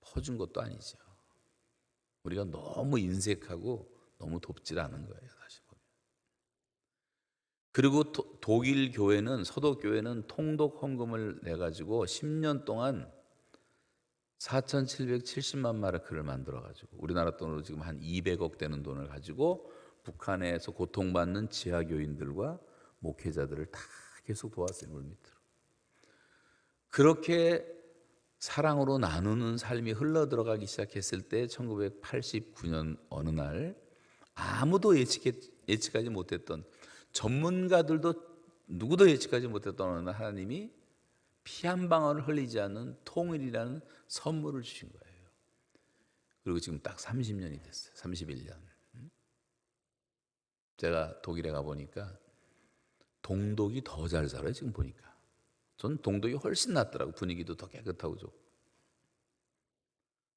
S1: 퍼준 것도 아니죠. 우리가 너무 인색하고 너무 돕질 않은 거예요. 사실 보면. 그리고 독일 교회는 서독 교회는 통독 헌금을 내가지고 10년 동안 4,770만 마르크를 만들어가지고 우리나라 돈으로 지금 한 200억 되는 돈을 가지고 북한에서 고통받는 지하교인들과 목회자들을 다 계속 도왔어요. 물밑으로. 그렇게 사랑으로 나누는 삶이 흘러들어가기 시작했을 때 1989년 어느 날 아무도 예측하지 못했던 전문가들도 누구도 예측하지 못했던 어느 날 하나님이 피 한 방울을 흘리지 않는 통일이라는 선물을 주신 거예요. 그리고 지금 딱 30년이 됐어요. 31년. 제가 독일에 가보니까 동독이 더 잘 살아요. 지금 보니까. 전 동독이 훨씬 낫더라고. 분위기도 더 깨끗하고 좋고.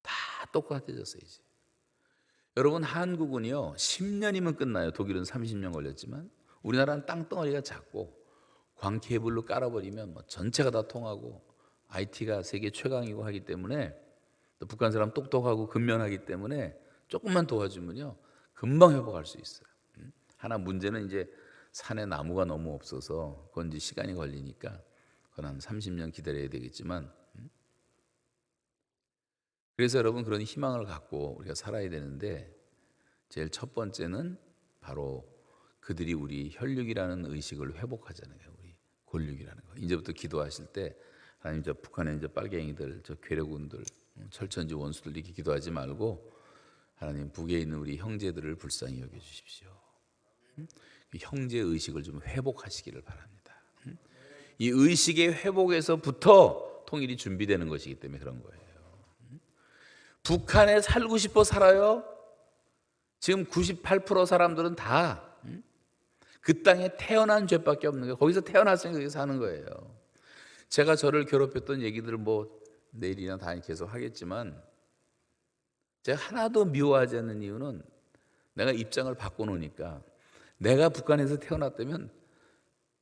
S1: 다 똑같아졌어요 이제. 여러분 한국은요 10년이면 끝나요. 독일은 30년 걸렸지만 우리나라는 땅덩어리가 작고 광 케이블로 깔아버리면 뭐 전체가 다 통하고 IT가 세계 최강이고 하기 때문에 또 북한 사람 똑똑하고 근면하기 때문에 조금만 도와주면요 금방 회복할 수 있어요. 하나 문제는 이제 산에 나무가 너무 없어서 그건 이제 시간이 걸리니까 그건 한 30년 기다려야 되겠지만 그래서 여러분 그런 희망을 갖고 우리가 살아야 되는데 제일 첫 번째는 바로 그들이 우리 혈육이라는 의식을 회복하잖아요. 우리 골육이라는 거. 이제부터 기도하실 때 하나님 저 북한에 이제 빨갱이들, 저 괴뢰군들, 철천지 원수들 이렇게 기도하지 말고 하나님 북에 있는 우리 형제들을 불쌍히 여겨 주십시오. 그 형제 의식을 좀 회복하시기를 바랍니다. 이 의식의 회복에서부터 통일이 준비되는 것이기 때문에 그런 거예요. 북한에 살고 싶어 살아요. 지금 98% 사람들은 다 그 땅에 태어난 죄밖에 없는 거예요. 거기서 태어났으니까 거기서 사는 거예요. 제가 저를 괴롭혔던 얘기들을 뭐 내일이나 다 계속 하겠지만 제가 하나도 미워하지 않는 이유는 내가 입장을 바꿔놓으니까 내가 북한에서 태어났다면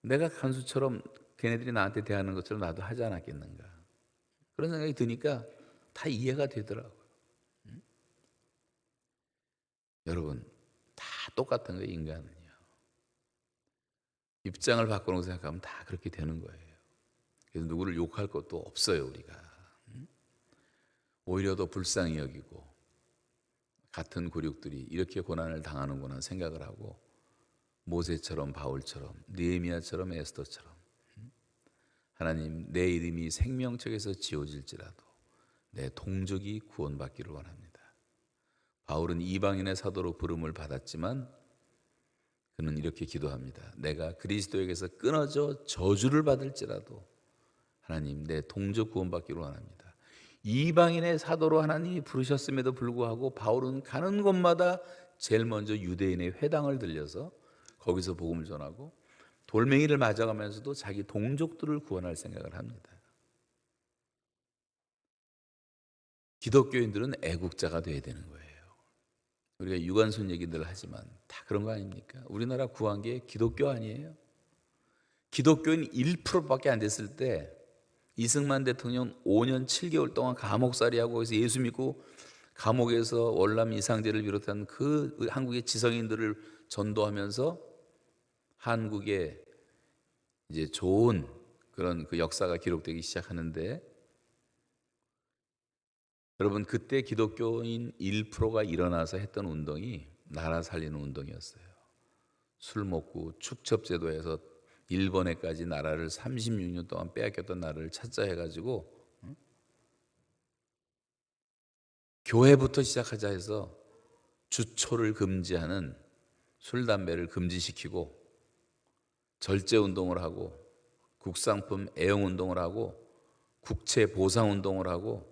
S1: 내가 간수처럼 걔네들이 나한테 대하는 것처럼 나도 하지 않았겠는가 그런 생각이 드니까 다 이해가 되더라고요. 여러분 다 똑같은 거예요. 인간은요. 입장을 바꿔놓고 생각하면 다 그렇게 되는 거예요. 그래서 누구를 욕할 것도 없어요. 우리가 오히려 더 불쌍히 여기고 같은 굴육들이 이렇게 고난을 당하는구나 생각을 하고 모세처럼 바울처럼 느헤미야처럼 에스더처럼 하나님 내 이름이 생명책에서 지워질지라도 내 동족이 구원받기를 원합니다. 바울은 이방인의 사도로 부름을 받았지만 그는 이렇게 기도합니다. 내가 그리스도에게서 끊어져 저주를 받을지라도 하나님, 내 동족 구원받기로 원합니다. 이방인의 사도로 하나님이 부르셨음에도 불구하고 바울은 가는 곳마다 제일 먼저 유대인의 회당을 들려서 거기서 복음을 전하고 돌멩이를 맞아가면서도 자기 동족들을 구원할 생각을 합니다. 기독교인들은 애국자가 돼야 되는 거예요. 우리가 유관순 얘기들 하지만 다 그런 거 아닙니까? 우리나라 구한 게 기독교 아니에요? 기독교인 1%밖에 안 됐을 때 이승만 대통령 5년 7개월 동안 감옥살이하고 거기서 예수 믿고 감옥에서 월남 이상제를 비롯한 그 한국의 지성인들을 전도하면서 한국에 이제 좋은 그런 그 역사가 기록되기 시작하는데, 여러분 그때 기독교인 1%가 일어나서 했던 운동이 나라 살리는 운동이었어요. 술 먹고 축첩제도에서 일본에까지 나라를 36년 동안 빼앗겼던 나라를 찾자 해가지고 교회부터 시작하자 해서 주초를 금지하는 술, 담배를 금지시키고 절제운동을 하고 국상품 애용운동을 하고 국채 보상운동을 하고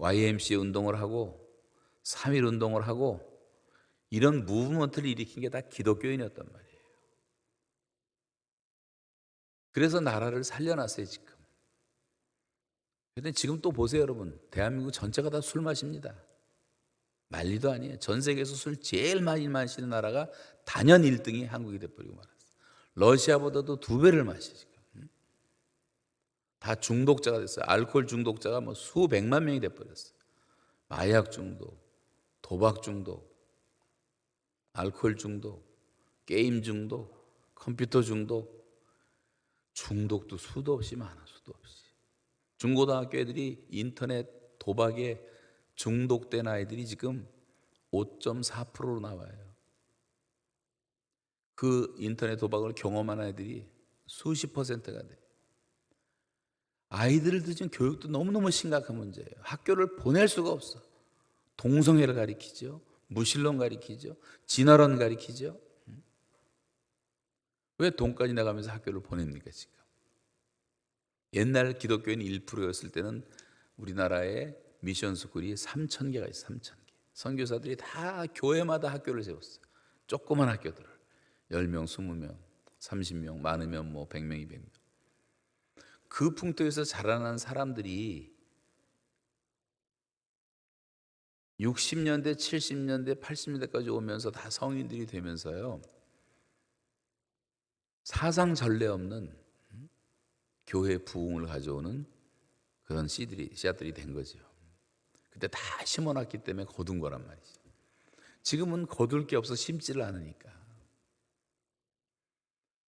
S1: YMCA 운동을 하고 3.1 운동을 하고 이런 무브먼트를 일으킨 게 다 기독교인이었단 말이에요. 그래서 나라를 살려놨어요 지금. 그런데 지금 또 보세요 여러분, 대한민국 전체가 다 술 마십니다. 난리도 아니에요. 전 세계에서 술 제일 많이 마시는 나라가 단연 1등이 한국이 돼버리고 말았어요. 러시아보다도 2배를 마셔 지금. 다 중독자가 됐어요. 알코올 중독자가 뭐 수백만 명이 돼버렸어요. 마약 중독, 도박 중독, 알코올 중독, 게임 중독, 컴퓨터 중독, 중독도 수도 없이 많아, 수도 없이. 중고등학교 애들이 인터넷 도박에 중독된 아이들이 지금 5.4%로 나와요. 그 인터넷 도박을 경험한 아이들이 수십 %가 돼요. 아이들을 지금 교육도 너무너무 심각한 문제예요. 학교를 보낼 수가 없어. 동성애를 가리키죠. 무신론 가리키죠. 진화론 가리키죠. 왜 돈까지 나가면서 학교를 보냅니까 지금? 옛날 기독교인 1%였을 때는 우리나라에 미션 스쿨이 3,000개가 있어요. 3,000개. 선교사들이 다 교회마다 학교를 세웠어요. 조그만 학교들을 10명, 20명, 30명, 많으면 뭐 100명, 200명. 그 풍토에서 자라난 사람들이 60년대, 70년대, 80년대까지 오면서 다 성인들이 되면서요, 사상 전례 없는 교회 부흥을 가져오는 그런 씨앗들이 된 거죠. 그때 다 심어놨기 때문에 거둔 거란 말이죠. 지금은 거둘 게 없어 심지를 않으니까.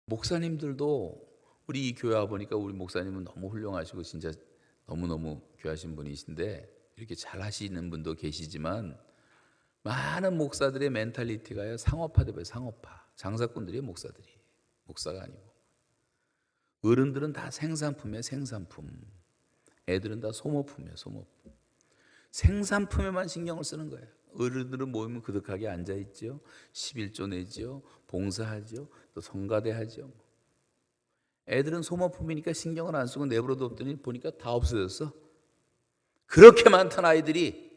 S1: 목사님들도 우리 이 교회 와보니까 우리 목사님은 너무 훌륭하시고 진짜 너무너무 귀하신 분이신데 이렇게 잘 하시는 분도 계시지만 많은 목사들의 멘탈리티가요 상업화돼요. 상업화. 장사꾼들이에요. 목사가 아니고. 어른들은 다 생산품이에요. 생산품. 애들은 다 소모품이에요. 소모품. 생산품에만 신경을 쓰는 거예요. 어른들은 모이면 그득하게 앉아있죠. 11조 내죠. 봉사하죠. 또 성가대 하죠. 애들은 소모품이니까 신경을 안 쓰고 내버려뒀더니 보니까 다 없어졌어. 그렇게 많던 아이들이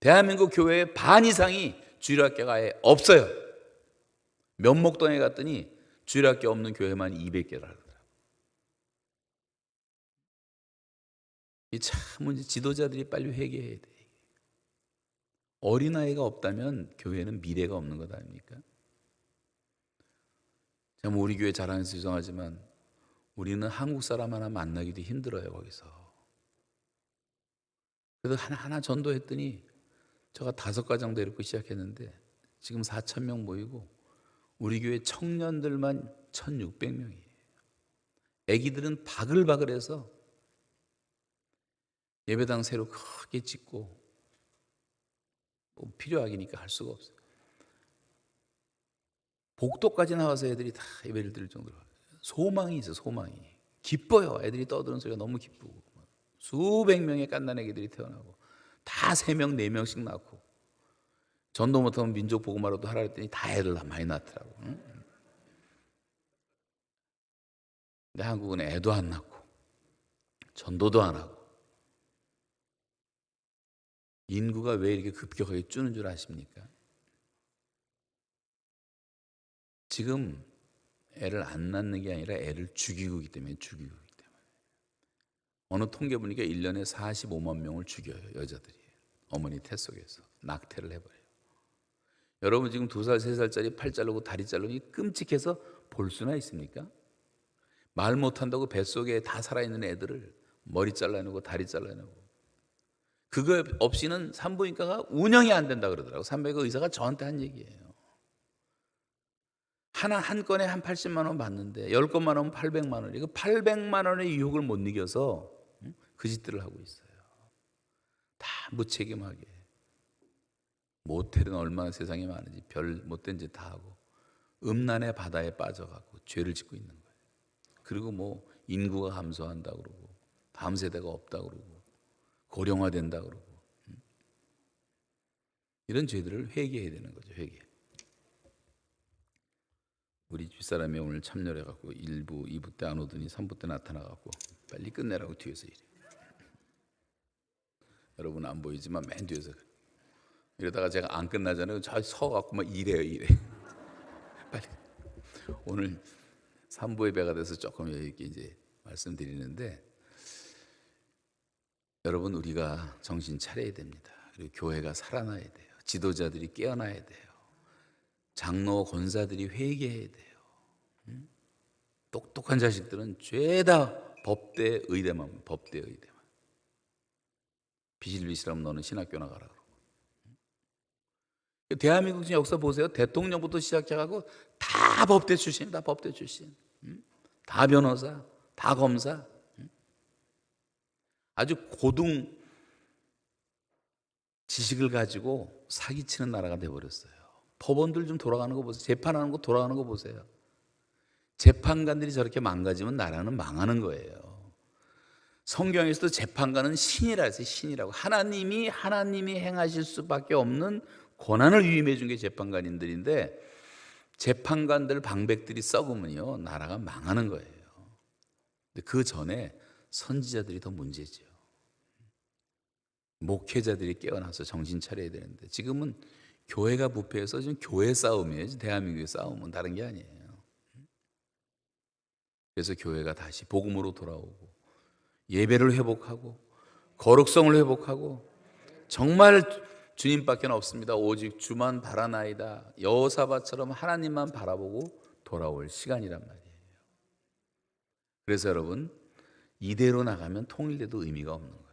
S1: 대한민국 교회의 반 이상이 주일학교가 아예 없어요. 면목동에 갔더니 주일학교 없는 교회만 200개라 하더라고요. 이 참 문제, 지도자들이 빨리 회개해야 돼. 어린아이가 없다면 교회는 미래가 없는 것 아닙니까? 제가 뭐 우리 교회 자랑해서 죄송하지만 우리는 한국 사람 하나 만나기도 힘들어요. 거기서. 그래도 하나하나 전도했더니 제가 5가정 데리고 시작했는데 지금 4,000명 모이고 우리 교회 청년들만 1,600명이에요. 애기들은 바글바글해서 예배당 새로 크게 짓고 뭐 필요하기니까 할 수가 없어요. 복도까지 나와서 애들이 다 예배를 드릴 정도로 소망이 있어요. 소망이 기뻐요. 애들이 떠드는 소리가 너무 기쁘고 수백 명의 갓난 애기들이 태어나고 다 3명, 4명씩 낳고 전도 못하면 민족 복음화라도 하라 했더니 다 애를 많이 낳더라고. 근데 한국은 애도 안 낳고 전도도 안 하고 인구가 왜 이렇게 급격하게 줄는 줄 아십니까? 지금 애를 안 낳는 게 아니라 애를 죽이고 있기 때문에 어느 통계 보니까 1년에 45만 명을 죽여요. 여자들이 어머니 태 속에서 낙태를 해버려요. 여러분 지금 2살 3살짜리 팔 자르고 다리 자르고 끔찍해서 볼 수나 있습니까? 말 못한다고 뱃속에 다 살아있는 애들을 머리 잘라내고 다리 잘라내고 그거 없이는 산부인과가 운영이 안 된다 그러더라고. 산부인과 의사가 저한테 한 얘기예요. 한 건에 한 80만 원 받는데 10건만 하면 800만 원. 이거 800만 원의 유혹을 못 이겨서 그 짓들을 하고 있어요. 다 무책임하게. 모텔은 얼마나 세상에 많은지 별 못된 짓 다 하고 음란의 바다에 빠져가고 죄를 짓고 있는 거예요. 그리고 뭐 인구가 감소한다 그러고 다음 세대가 없다 그러고 고령화된다 그러고 이런 죄들을 회개해야 되는 거죠. 회개. 우리 집사람이 오늘 참여해갖고 1부, 2부 때 안 오더니 3부 때 나타나갖고 빨리 끝내라고 뒤에서 이래. 여러분 안 보이지만 맨 뒤에서 이러다가 제가 안 끝나잖아요. 저 서갖고 막 이래. 빨리. 오늘 3부의 배가 돼서 조금 이렇게 이제 말씀드리는데 여러분 우리가 정신 차려야 됩니다. 그리고 교회가 살아나야 돼요. 지도자들이 깨어나야 돼요. 장로 권사들이 회개해야 돼요. 똑똑한 자식들은 죄다 법대 의대만 법대 의대만 비실비실하면 너는 신학교 나가라 그러고. 대한민국 역사 보세요. 대통령부터 시작해가고 다 법대 출신, 다 법대 출신, 다 변호사, 다 검사, 아주 고등 지식을 가지고 사기치는 나라가 돼버렸어요. 법원들 좀 돌아가는 거 보세요. 재판하는 거 돌아가는 거 보세요. 재판관들이 저렇게 망가지면 나라는 망하는 거예요. 성경에서도 재판관은 신이라 했어요. 신이라고. 하나님이 행하실 수밖에 없는 권한을 위임해 준 게 재판관인들인데 재판관들 방백들이 썩으면요 나라가 망하는 거예요. 근데 그 전에 선지자들이 더 문제죠. 목회자들이 깨어나서 정신 차려야 되는데 지금은 교회가 부패해서 지금 교회 싸움이에요. 대한민국의 싸움은 다른 게 아니에요. 그래서 교회가 다시 복음으로 돌아오고 예배를 회복하고 거룩성을 회복하고 정말 주님밖에 없습니다. 오직 주만 바라나이다. 여호사밧처럼 하나님만 바라보고 돌아올 시간이란 말이에요. 그래서 여러분 이대로 나가면 통일돼도 의미가 없는 거예요.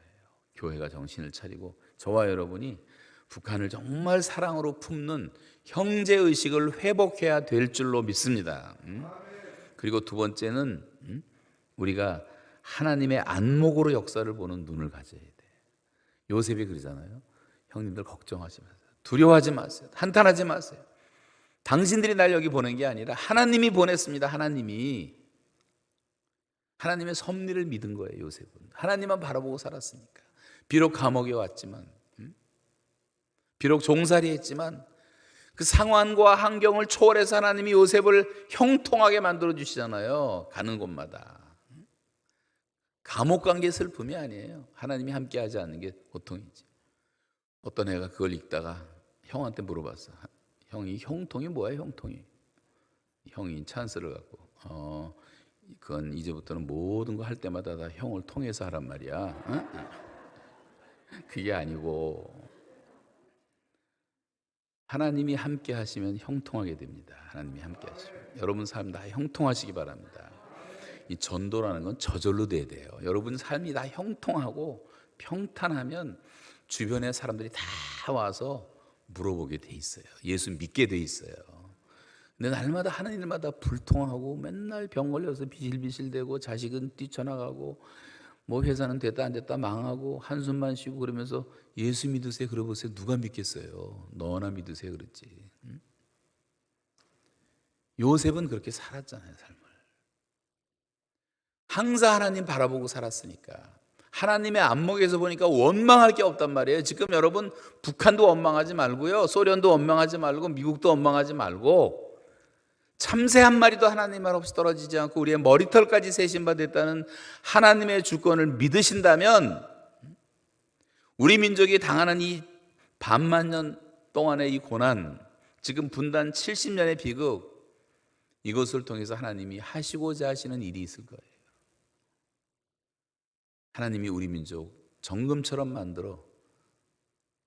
S1: 교회가 정신을 차리고 저와 여러분이 북한을 정말 사랑으로 품는 형제의식을 회복해야 될 줄로 믿습니다. 그리고 두 번째는 우리가 하나님의 안목으로 역사를 보는 눈을 가져야 돼. 요셉이 그러잖아요. 형님들 걱정하지 마세요. 두려워하지 마세요. 한탄하지 마세요. 당신들이 날 여기 보낸 게 아니라 하나님이 보냈습니다. 하나님의 섭리를 믿은 거예요. 요셉은 하나님만 바라보고 살았으니까. 비록 감옥에 왔지만 비록 종살이 했지만 그 상황과 환경을 초월해서 하나님이 요셉을 형통하게 만들어 주시잖아요. 가는 곳마다. 감옥 간 게 슬픔이 아니에요. 하나님이 함께 하지 않는 게 고통이지. 어떤 애가 그걸 읽다가 형한테 물어봤어. 형이 형통이 뭐야 형통이? 형이 찬스를 갖고 그건 이제부터는 모든 거 할 때마다 다 형을 통해서 하란 말이야. 그게 아니고 하나님이 함께 하시면 형통하게 됩니다. 하나님이 함께 하시면 여러분 삶 다 형통하시기 바랍니다. 이 전도라는 건 저절로 돼야 돼요. 여러분 삶이 다 형통하고 평탄하면 주변의 사람들이 다 와서 물어보게 돼 있어요. 예수 믿게 돼 있어요. 근데 날마다 하는 일마다 불통하고 맨날 병 걸려서 비실비실대고 자식은 뛰쳐나가고 뭐 회사는 됐다 안 됐다 망하고 한숨만 쉬고 그러면서 예수 믿으세요 그러보세요. 누가 믿겠어요? 너나 믿으세요 그랬지. 요셉은 그렇게 살았잖아요. 삶을 항상 하나님 바라보고 살았으니까 하나님의 안목에서 보니까 원망할 게 없단 말이에요. 지금 여러분 북한도 원망하지 말고요, 소련도 원망하지 말고, 미국도 원망하지 말고, 참새 한 마리도 하나님 말 없이 떨어지지 않고 우리의 머리털까지 세신 바 됐다는 하나님의 주권을 믿으신다면, 우리 민족이 당하는 이 반만 년 동안의 이 고난, 지금 분단 70년의 비극, 이것을 통해서 하나님이 하시고자 하시는 일이 있을 거예요. 하나님이 우리 민족 정금처럼 만들어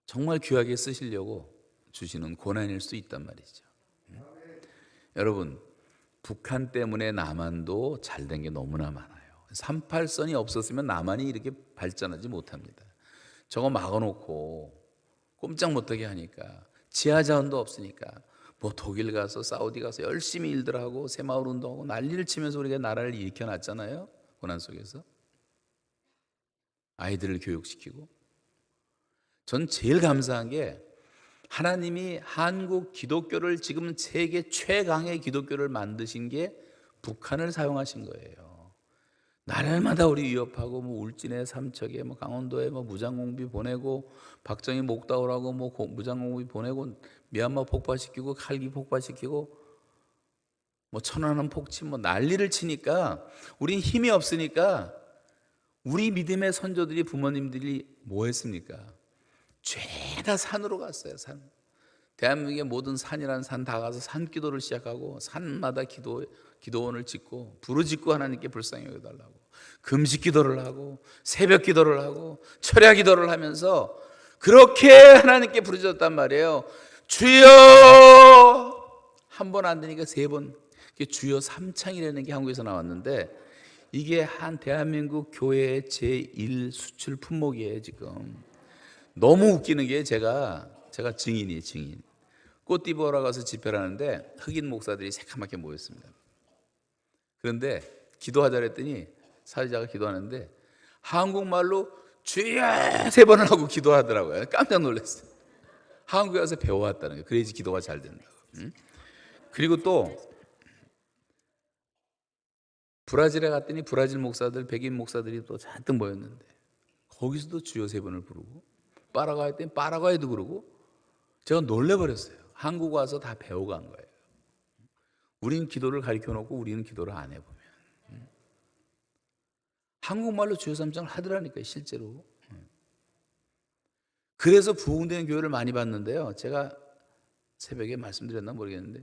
S1: 정말 귀하게 쓰시려고 주시는 고난일 수 있단 말이죠. 여러분, 북한 때문에 남한도 잘된 게 너무나 많아요. 38선이 없었으면 남한이 이렇게 발전하지 못합니다. 저거 막아놓고 꼼짝 못하게 하니까, 지하자원도 없으니까 뭐 독일 가서 사우디 가서 열심히 일들 하고 새마을 운동하고 난리를 치면서 우리가 나라를 일으켜놨잖아요. 고난 속에서 아이들을 교육시키고. 전 제일 감사한 게 하나님이 한국 기독교를, 지금 세계 최강의 기독교를 만드신 게 북한을 사용하신 거예요. 날마다 우리 위협하고, 뭐 울진에 삼척에 뭐 강원도에 뭐 무장공비 보내고, 박정희 목다우라고 뭐 무장공비 보내고, 미얀마 폭파시키고, 칼기 폭파시키고, 뭐 천안함 폭침, 뭐 난리를 치니까 우린 힘이 없으니까 우리 믿음의 선조들이, 부모님들이 뭐 했습니까? 죄다 산으로 갔어요. 산. 대한민국의 모든 산이라는 산 다 가서 산기도를 시작하고, 산마다 기도원을 짓고 부르짖고 하나님께 불쌍히 여겨달라고 금식 기도를 하고 새벽 기도를 하고 철야 기도를 하면서 그렇게 하나님께 부르짖었단 말이에요. 주여! 한 번 안 되니까 세 번. 주여 삼창이라는 게 한국에서 나왔는데, 이게 한 대한민국 교회의 제1 수출 품목이에요. 지금 너무 웃기는 게, 제가 증인이에요. 증인. 꽃디부어라 가서 집회를 하는데 흑인 목사들이 새카맣게 모였습니다. 그런데 기도하자 그랬더니 사회자가 기도하는데 한국말로 주여 세 번을 하고 기도하더라고요. 깜짝 놀랐어요. 한국에 가서 배워왔다는 거예요. 그래야지 기도가 잘 된다고. 그리고 또 브라질에 갔더니 브라질 목사들, 백인 목사들이 또 잔뜩 모였는데 거기서도 주여 세 번을 부르고, 파라과이 때는 파라과이도 그러고, 제가 놀래버렸어요. 한국 와서 다 배워간 거예요. 우리는 기도를 가르쳐놓고 우리는 기도를 안 해보면. 한국말로 주여 삼창을 하더라니까요, 실제로. 그래서 부흥된 교회를 많이 봤는데요, 제가 새벽에 말씀드렸나 모르겠는데,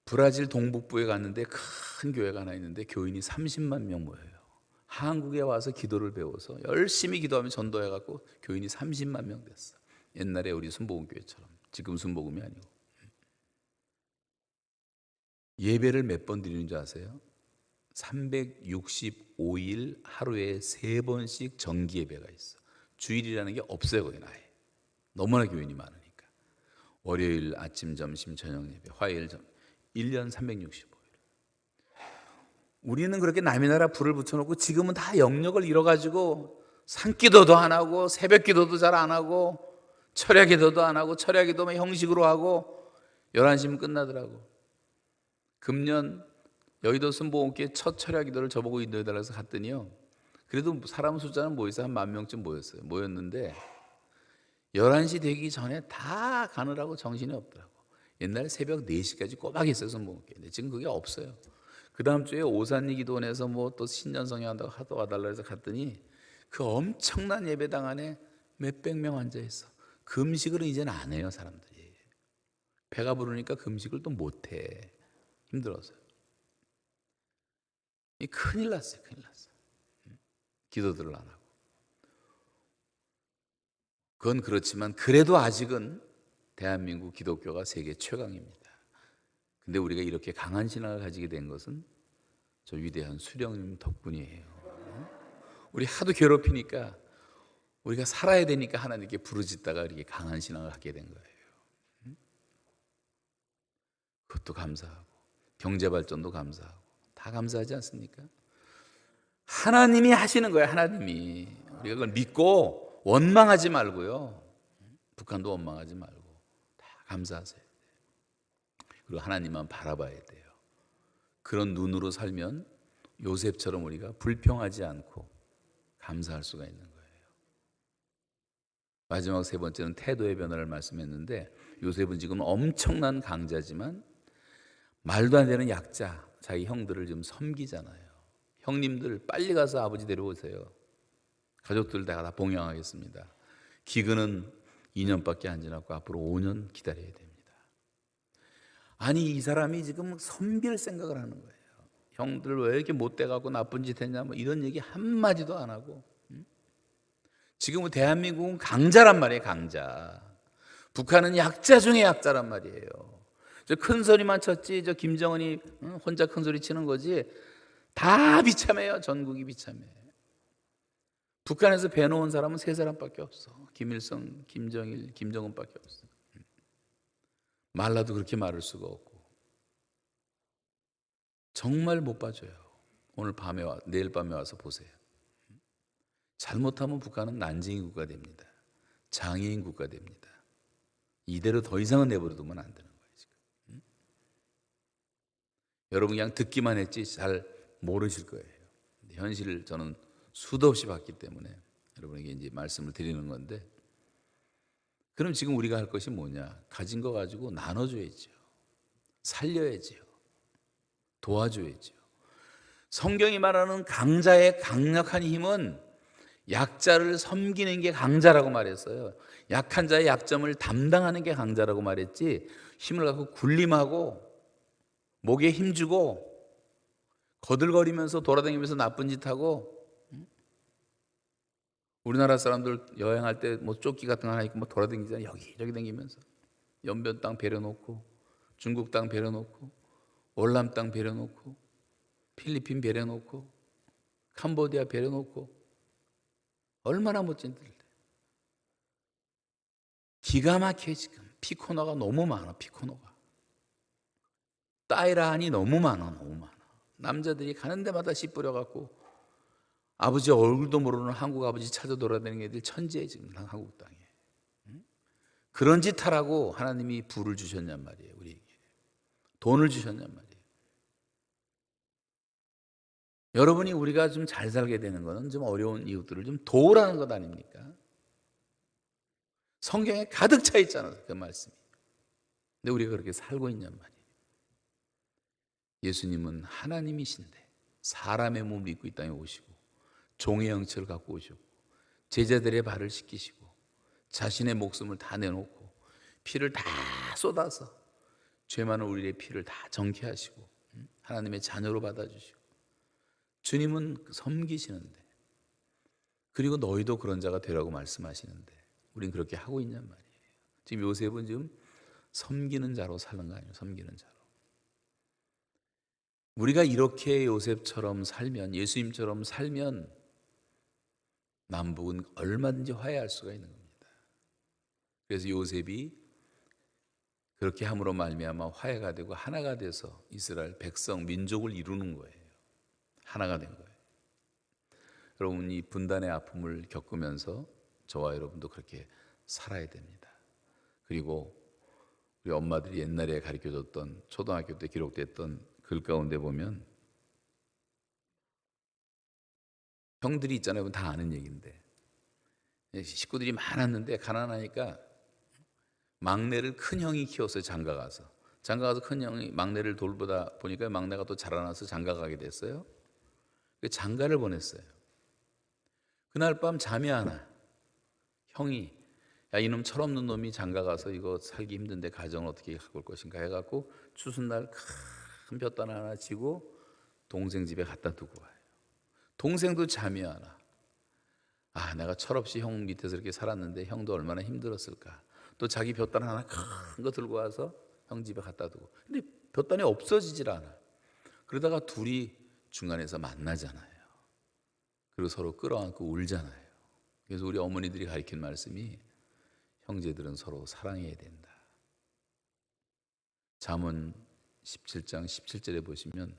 S1: 브라질 동북부에 갔는데 큰 교회가 하나 있는데 교인이 30만 명 모여요. 한국에 와서 기도를 배워서 열심히 기도하며 전도해갖고 교인이 30만 명 됐어. 옛날에 우리 순복음교회처럼. 지금 순복음이 아니고. 예배를 몇 번 드리는 줄 아세요? 365일 하루에 3번씩 정기 예배가 있어. 주일이라는 게 없어요, 거긴 아예. 너무나 교인이 많으니까. 월요일 아침, 점심, 저녁 예배, 화요일 1년 365일. 우리는 그렇게 남의 나라 불을 붙여놓고 지금은 다 영역을 잃어가지고 산기도도 안 하고, 새벽기도도 잘 안 하고, 철야기도도 안 하고, 철야기도만 형식으로 하고 11시면 끝나더라고. 금년 여의도 순복음교회 첫 철야기도를 저보고 인도해달라고 해서 갔더니요, 그래도 사람 숫자는 모여서 한 10,000명쯤 모였어요. 모였는데 11시 되기 전에 다 가느라고 정신이 없더라고. 옛날에 새벽 4시까지 꼬박 했어요, 순복음교회. 지금 그게 없어요. 그 다음 주에 오산리 기도원에서 뭐 또 신년 성경한다고 하도 와달라 해서 갔더니 그 엄청난 예배당 안에 몇백 명 앉아 있어. 금식을 이제는 안 해요, 사람들이. 배가 부르니까 금식을 또 못 해. 힘들어서요. 이 큰일 났어요, 큰일 났어요. 기도들을 안 하고. 그건 그렇지만 그래도 아직은 대한민국 기독교가 세계 최강입니다. 근데 우리가 이렇게 강한 신앙을 가지게 된 것은 저 위대한 수령님 덕분이에요. 우리 하도 괴롭히니까, 우리가 살아야 되니까 하나님께 부르짖다가 이렇게 강한 신앙을 갖게 된 거예요. 그것도 감사하고, 경제 발전도 감사하고, 다 감사하지 않습니까? 하나님이 하시는 거예요, 하나님이. 우리가 그걸 믿고 원망하지 말고요. 북한도 원망하지 말고 다 감사하세요. 그리고 하나님만 바라봐야 돼요. 그런 눈으로 살면 요셉처럼 우리가 불평하지 않고 감사할 수가 있는 거예요. 마지막 세 번째는 태도의 변화를 말씀했는데, 요셉은 지금 엄청난 강자지만 말도 안 되는 약자, 자기 형들을 지금 섬기잖아요. 형님들 빨리 가서 아버지 데려오세요. 가족들 다 봉양하겠습니다. 기근은 2년밖에 안 지났고 앞으로 5년 기다려야 됩니다. 아니, 이 사람이 지금 섬길 생각을 하는 거예요. 형들 왜 이렇게 못돼갖고 나쁜 짓 했냐, 뭐 이런 얘기 한마디도 안 하고. 지금 대한민국은 강자란 말이에요. 강자. 북한은 약자 중에 약자란 말이에요. 저 큰 소리만 쳤지, 저 김정은이 혼자 큰 소리 치는 거지, 다 비참해요. 전국이 비참해. 북한에서 배놓은 사람은 세 사람밖에 없어. 김일성, 김정일, 김정은밖에 없어. 말라도 그렇게 말할 수가 없고. 정말 못 봐줘요. 오늘 밤에 내일 밤에 와서 보세요. 잘못하면 북한은 난징이 국가 됩니다. 장애인 국가 됩니다. 이대로 더 이상은 내버려두면 안 되는 거예요, 지금. 여러분 그냥 듣기만 했지 잘 모르실 거예요. 현실을 저는 수도 없이 봤기 때문에 여러분에게 이제 말씀을 드리는 건데, 그럼 지금 우리가 할 것이 뭐냐? 가진 거 가지고 나눠줘야죠. 살려야죠. 도와줘야죠. 성경이 말하는 강자의 강력한 힘은 약자를 섬기는 게 강자라고 말했어요. 약한 자의 약점을 담당하는 게 강자라고 말했지, 힘을 갖고 군림하고 목에 힘주고 거들거리면서 돌아다니면서 나쁜 짓 하고, 우리나라 사람들 여행할 때 뭐 조끼 같은 거 하나 입고 뭐 돌아다니잖아요. 여기저기 다니면서 연변 땅 배려놓고, 중국 땅 배려놓고, 월남 땅 배려놓고, 필리핀 배려놓고, 캄보디아 배려놓고, 얼마나 멋진들. 기가 막혀. 지금 피코너가 너무 많아. 피코너가 따이라한이 너무 많아. 너무 많아. 남자들이 가는 데마다 씨 뿌려갖고 아버지 얼굴도 모르는 한국 아버지 찾아 돌아다니는 애들 천지에 지금 한국 땅에. 그런 짓 하라고 하나님이 부를 주셨냔 말이에요. 우리에게 돈을 주셨냔 말이에요. 여러분이 우리가 좀 잘 살게 되는 것은 좀 어려운 이웃들을 좀 도우라는 것 아닙니까? 성경에 가득 차 있잖아요, 그 말씀이. 근데 우리가 그렇게 살고 있냔 말이에요. 예수님은 하나님이신데 사람의 몸을 입고 이 땅에 오시고 종의 형체를 갖고 오시고 제자들의 발을 씻기시고 자신의 목숨을 다 내놓고 피를 다 쏟아서 죄 많은 우리의 피를 다 정케하시고 하나님의 자녀로 받아주시고, 주님은 섬기시는데, 그리고 너희도 그런 자가 되라고 말씀하시는데 우린 그렇게 하고 있냔 말이에요. 지금 요셉은 지금 섬기는 자로 사는 거 아니에요. 섬기는 자로. 우리가 이렇게 요셉처럼 살면, 예수님처럼 살면 남북은 얼마든지 화해할 수가 있는 겁니다. 그래서 요셉이 그렇게 함으로 말미암아 화해가 되고 하나가 돼서 이스라엘 백성, 민족을 이루는 거예요. 하나가 된 거예요. 여러분, 이 분단의 아픔을 겪으면서 저와 여러분도 그렇게 살아야 됩니다. 그리고 우리 엄마들이 옛날에 가르쳐줬던, 초등학교 때 기록됐던 글 가운데 보면 형들이 있잖아요. 다 아는 얘기인데, 식구들이 많았는데 가난하니까 막내를 큰 형이 키웠어요. 장가가서 큰 형이 막내를 돌보다 보니까 막내가 또 자라나서 장가가게 됐어요. 장가를 보냈어요. 그날 밤 잠이 안 와. 형이, 야, 이놈 철없는 놈이 장가가서 이거 살기 힘든데 가정을 어떻게 가꿀 것인가 해갖고 추수날 큰 볕단 하나 지고 동생 집에 갖다 두고 와요. 동생도 잠이 안 와. 아, 내가 철없이 형 밑에서 이렇게 살았는데 형도 얼마나 힘들었을까. 또 자기 볕단 하나 큰 거 들고 와서 형 집에 갖다 두고, 근데 볕단이 없어지질 않아. 그러다가 둘이 중간에서 만나잖아요. 그리고 서로 끌어안고 울잖아요. 그래서 우리 어머니들이 가르친 말씀이, 형제들은 서로 사랑해야 된다. 잠언 17장 17절에 보시면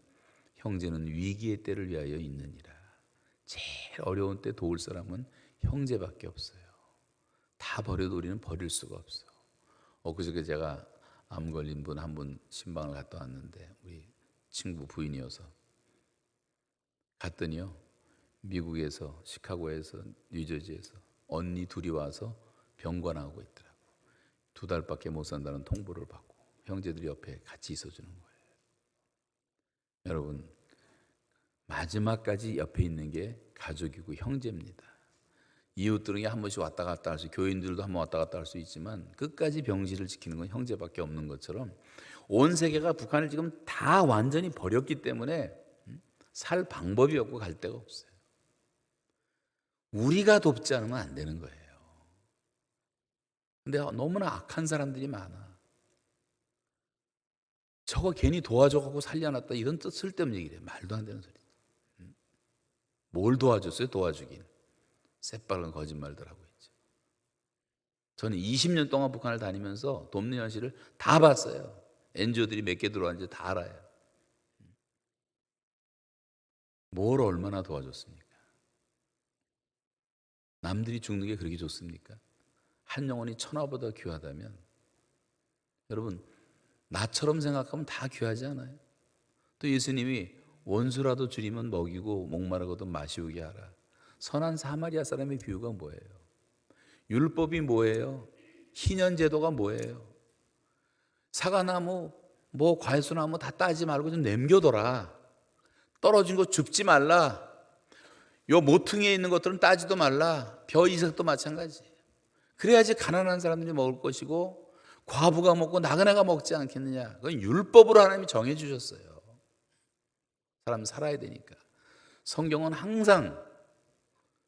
S1: 형제는 위기의 때를 위하여 있느니라. 제일 어려운 때 도울 사람은 형제밖에 없어요. 다 버려도 우리는 버릴 수가 없어. 그저께 제가 암 걸린 분 한 분 신방을 갔다 왔는데, 우리 친구 부인이어서 갔더니요, 미국에서 시카고에서 뉴저지에서 언니 둘이 와서 병관하고 있더라고. 2달밖에 못 산다는 통보를 받고 형제들이 옆에 같이 있어주는 거예요. 여러분, 마지막까지 옆에 있는 게 가족이고 형제입니다. 이웃들은 한 번씩 왔다 갔다 할 수, 교인들도 한 번 왔다 갔다 할 수 있지만 끝까지 병실을 지키는 건 형제밖에 없는 것처럼 온 세계가 북한을 지금 다 완전히 버렸기 때문에 살 방법이 없고 갈 데가 없어요. 우리가 돕지 않으면 안 되는 거예요. 근데 너무나 악한 사람들이 많아. 저거 괜히 도와줘갖고 살려놨다 이런 뜻 쓸데없는 얘기를 해. 말도 안 되는 소리. 뭘 도와줬어요? 도와주긴. 새빨간 거짓말들 하고 있죠. 저는 20년 동안 북한을 다니면서 돕는 현실을 다 봤어요. NGO들이 몇 개 들어왔는지 다 알아요. 뭘 얼마나 도와줬습니까? 남들이 죽는 게 그렇게 좋습니까? 한 영혼이 천하보다 귀하다면 여러분, 나처럼 생각하면 다 귀하지 않아요? 또 예수님이 원수라도 줄이면 먹이고 목마르거든 마시우게 하라. 선한 사마리아 사람의 비유가 뭐예요? 율법이 뭐예요? 희년제도가 뭐예요? 사과나무, 뭐 과일수나무 다 따지 말고 좀 남겨둬라. 떨어진 거 줍지 말라. 요 모퉁이에 있는 것들은 따지도 말라. 벼 이삭도 마찬가지. 그래야지 가난한 사람들이 먹을 것이고 과부가 먹고 나그네가 먹지 않겠느냐. 그건 율법으로 하나님이 정해 주셨어요. 사람 살아야 되니까. 성경은 항상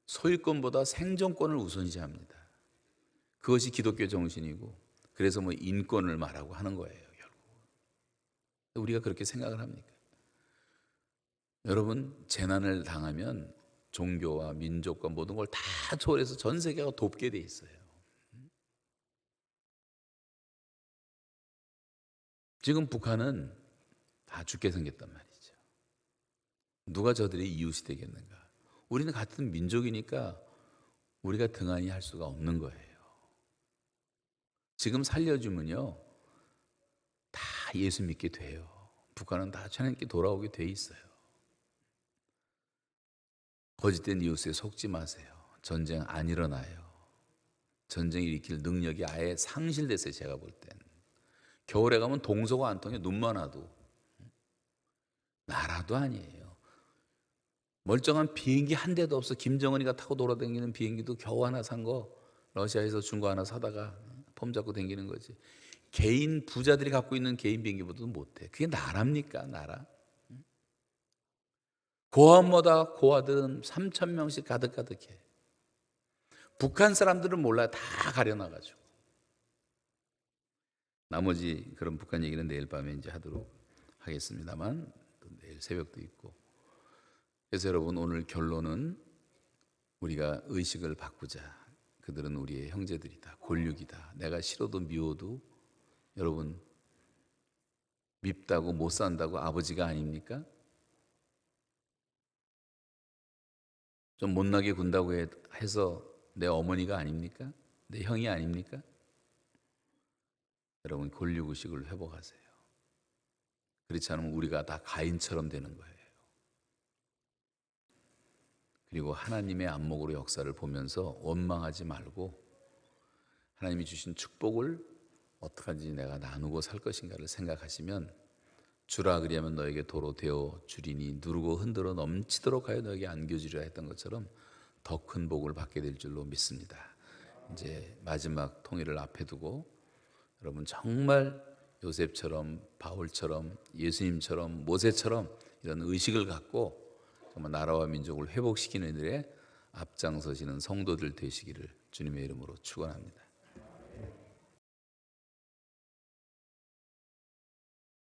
S1: 소유권보다 생존권을 우선시합니다. 그것이 기독교 정신이고, 그래서 뭐 인권을 말하고 하는 거예요, 결국. 우리가 그렇게 생각을 합니까? 여러분, 재난을 당하면 종교와 민족과 모든 걸 다 초월해서 전 세계가 돕게 돼 있어요. 지금 북한은 다 죽게 생겼단 말이죠. 누가 저들의 이웃이 되겠는가? 우리는 같은 민족이니까 우리가 등한히 할 수가 없는 거예요. 지금 살려주면요, 다 예수 믿게 돼요. 북한은 다 하나님께 돌아오게 돼 있어요. 거짓된 이웃에 속지 마세요. 전쟁 안 일어나요. 전쟁을 일으킬 능력이 아예 상실됐어요. 제가 볼 땐. 겨울에 가면 동서가 안 통해. 눈만 와도. 나라도 아니에요. 멀쩡한 비행기 한 대도 없어. 김정은이가 타고 돌아다니는 비행기도 겨우 하나 산 거 러시아에서 준 거 하나 사다가 폼 잡고 다니는 거지. 개인 부자들이 갖고 있는 개인 비행기보다도 못해. 그게 나라입니까? 나라? 고아마다 고아들은 3,000명씩 가득가득해. 북한 사람들은 몰라요. 다 가려놔가지고. 나머지 그런 북한 얘기는 내일 밤에 이제 하도록 하겠습니다만, 또 내일 새벽도 있고. 그래서 여러분, 오늘 결론은 우리가 의식을 바꾸자. 그들은 우리의 형제들이다. 골육이다. 내가 싫어도 미워도 여러분, 밉다고 못 산다고 아버지가 아닙니까? 좀 못나게 군다고 해서 내 어머니가 아닙니까? 내 형이 아닙니까? 여러분, 권력의식을 회복하세요. 그렇지 않으면 우리가 다 가인처럼 되는 거예요. 그리고 하나님의 안목으로 역사를 보면서 원망하지 말고 하나님이 주신 축복을 어떡하지 내가 나누고 살 것인가를 생각하시면, 주라 그리하면 너에게 도로 되어 주리니 누르고 흔들어 넘치도록 하여 너에게 안겨주리라 했던 것처럼 더 큰 복을 받게 될 줄로 믿습니다. 이제 마지막 통일을 앞에 두고 여러분, 정말 요셉처럼 바울처럼 예수님처럼 모세처럼 이런 의식을 갖고 정말 나라와 민족을 회복시키는 일에 앞장서시는 성도들 되시기를 주님의 이름으로 축원합니다.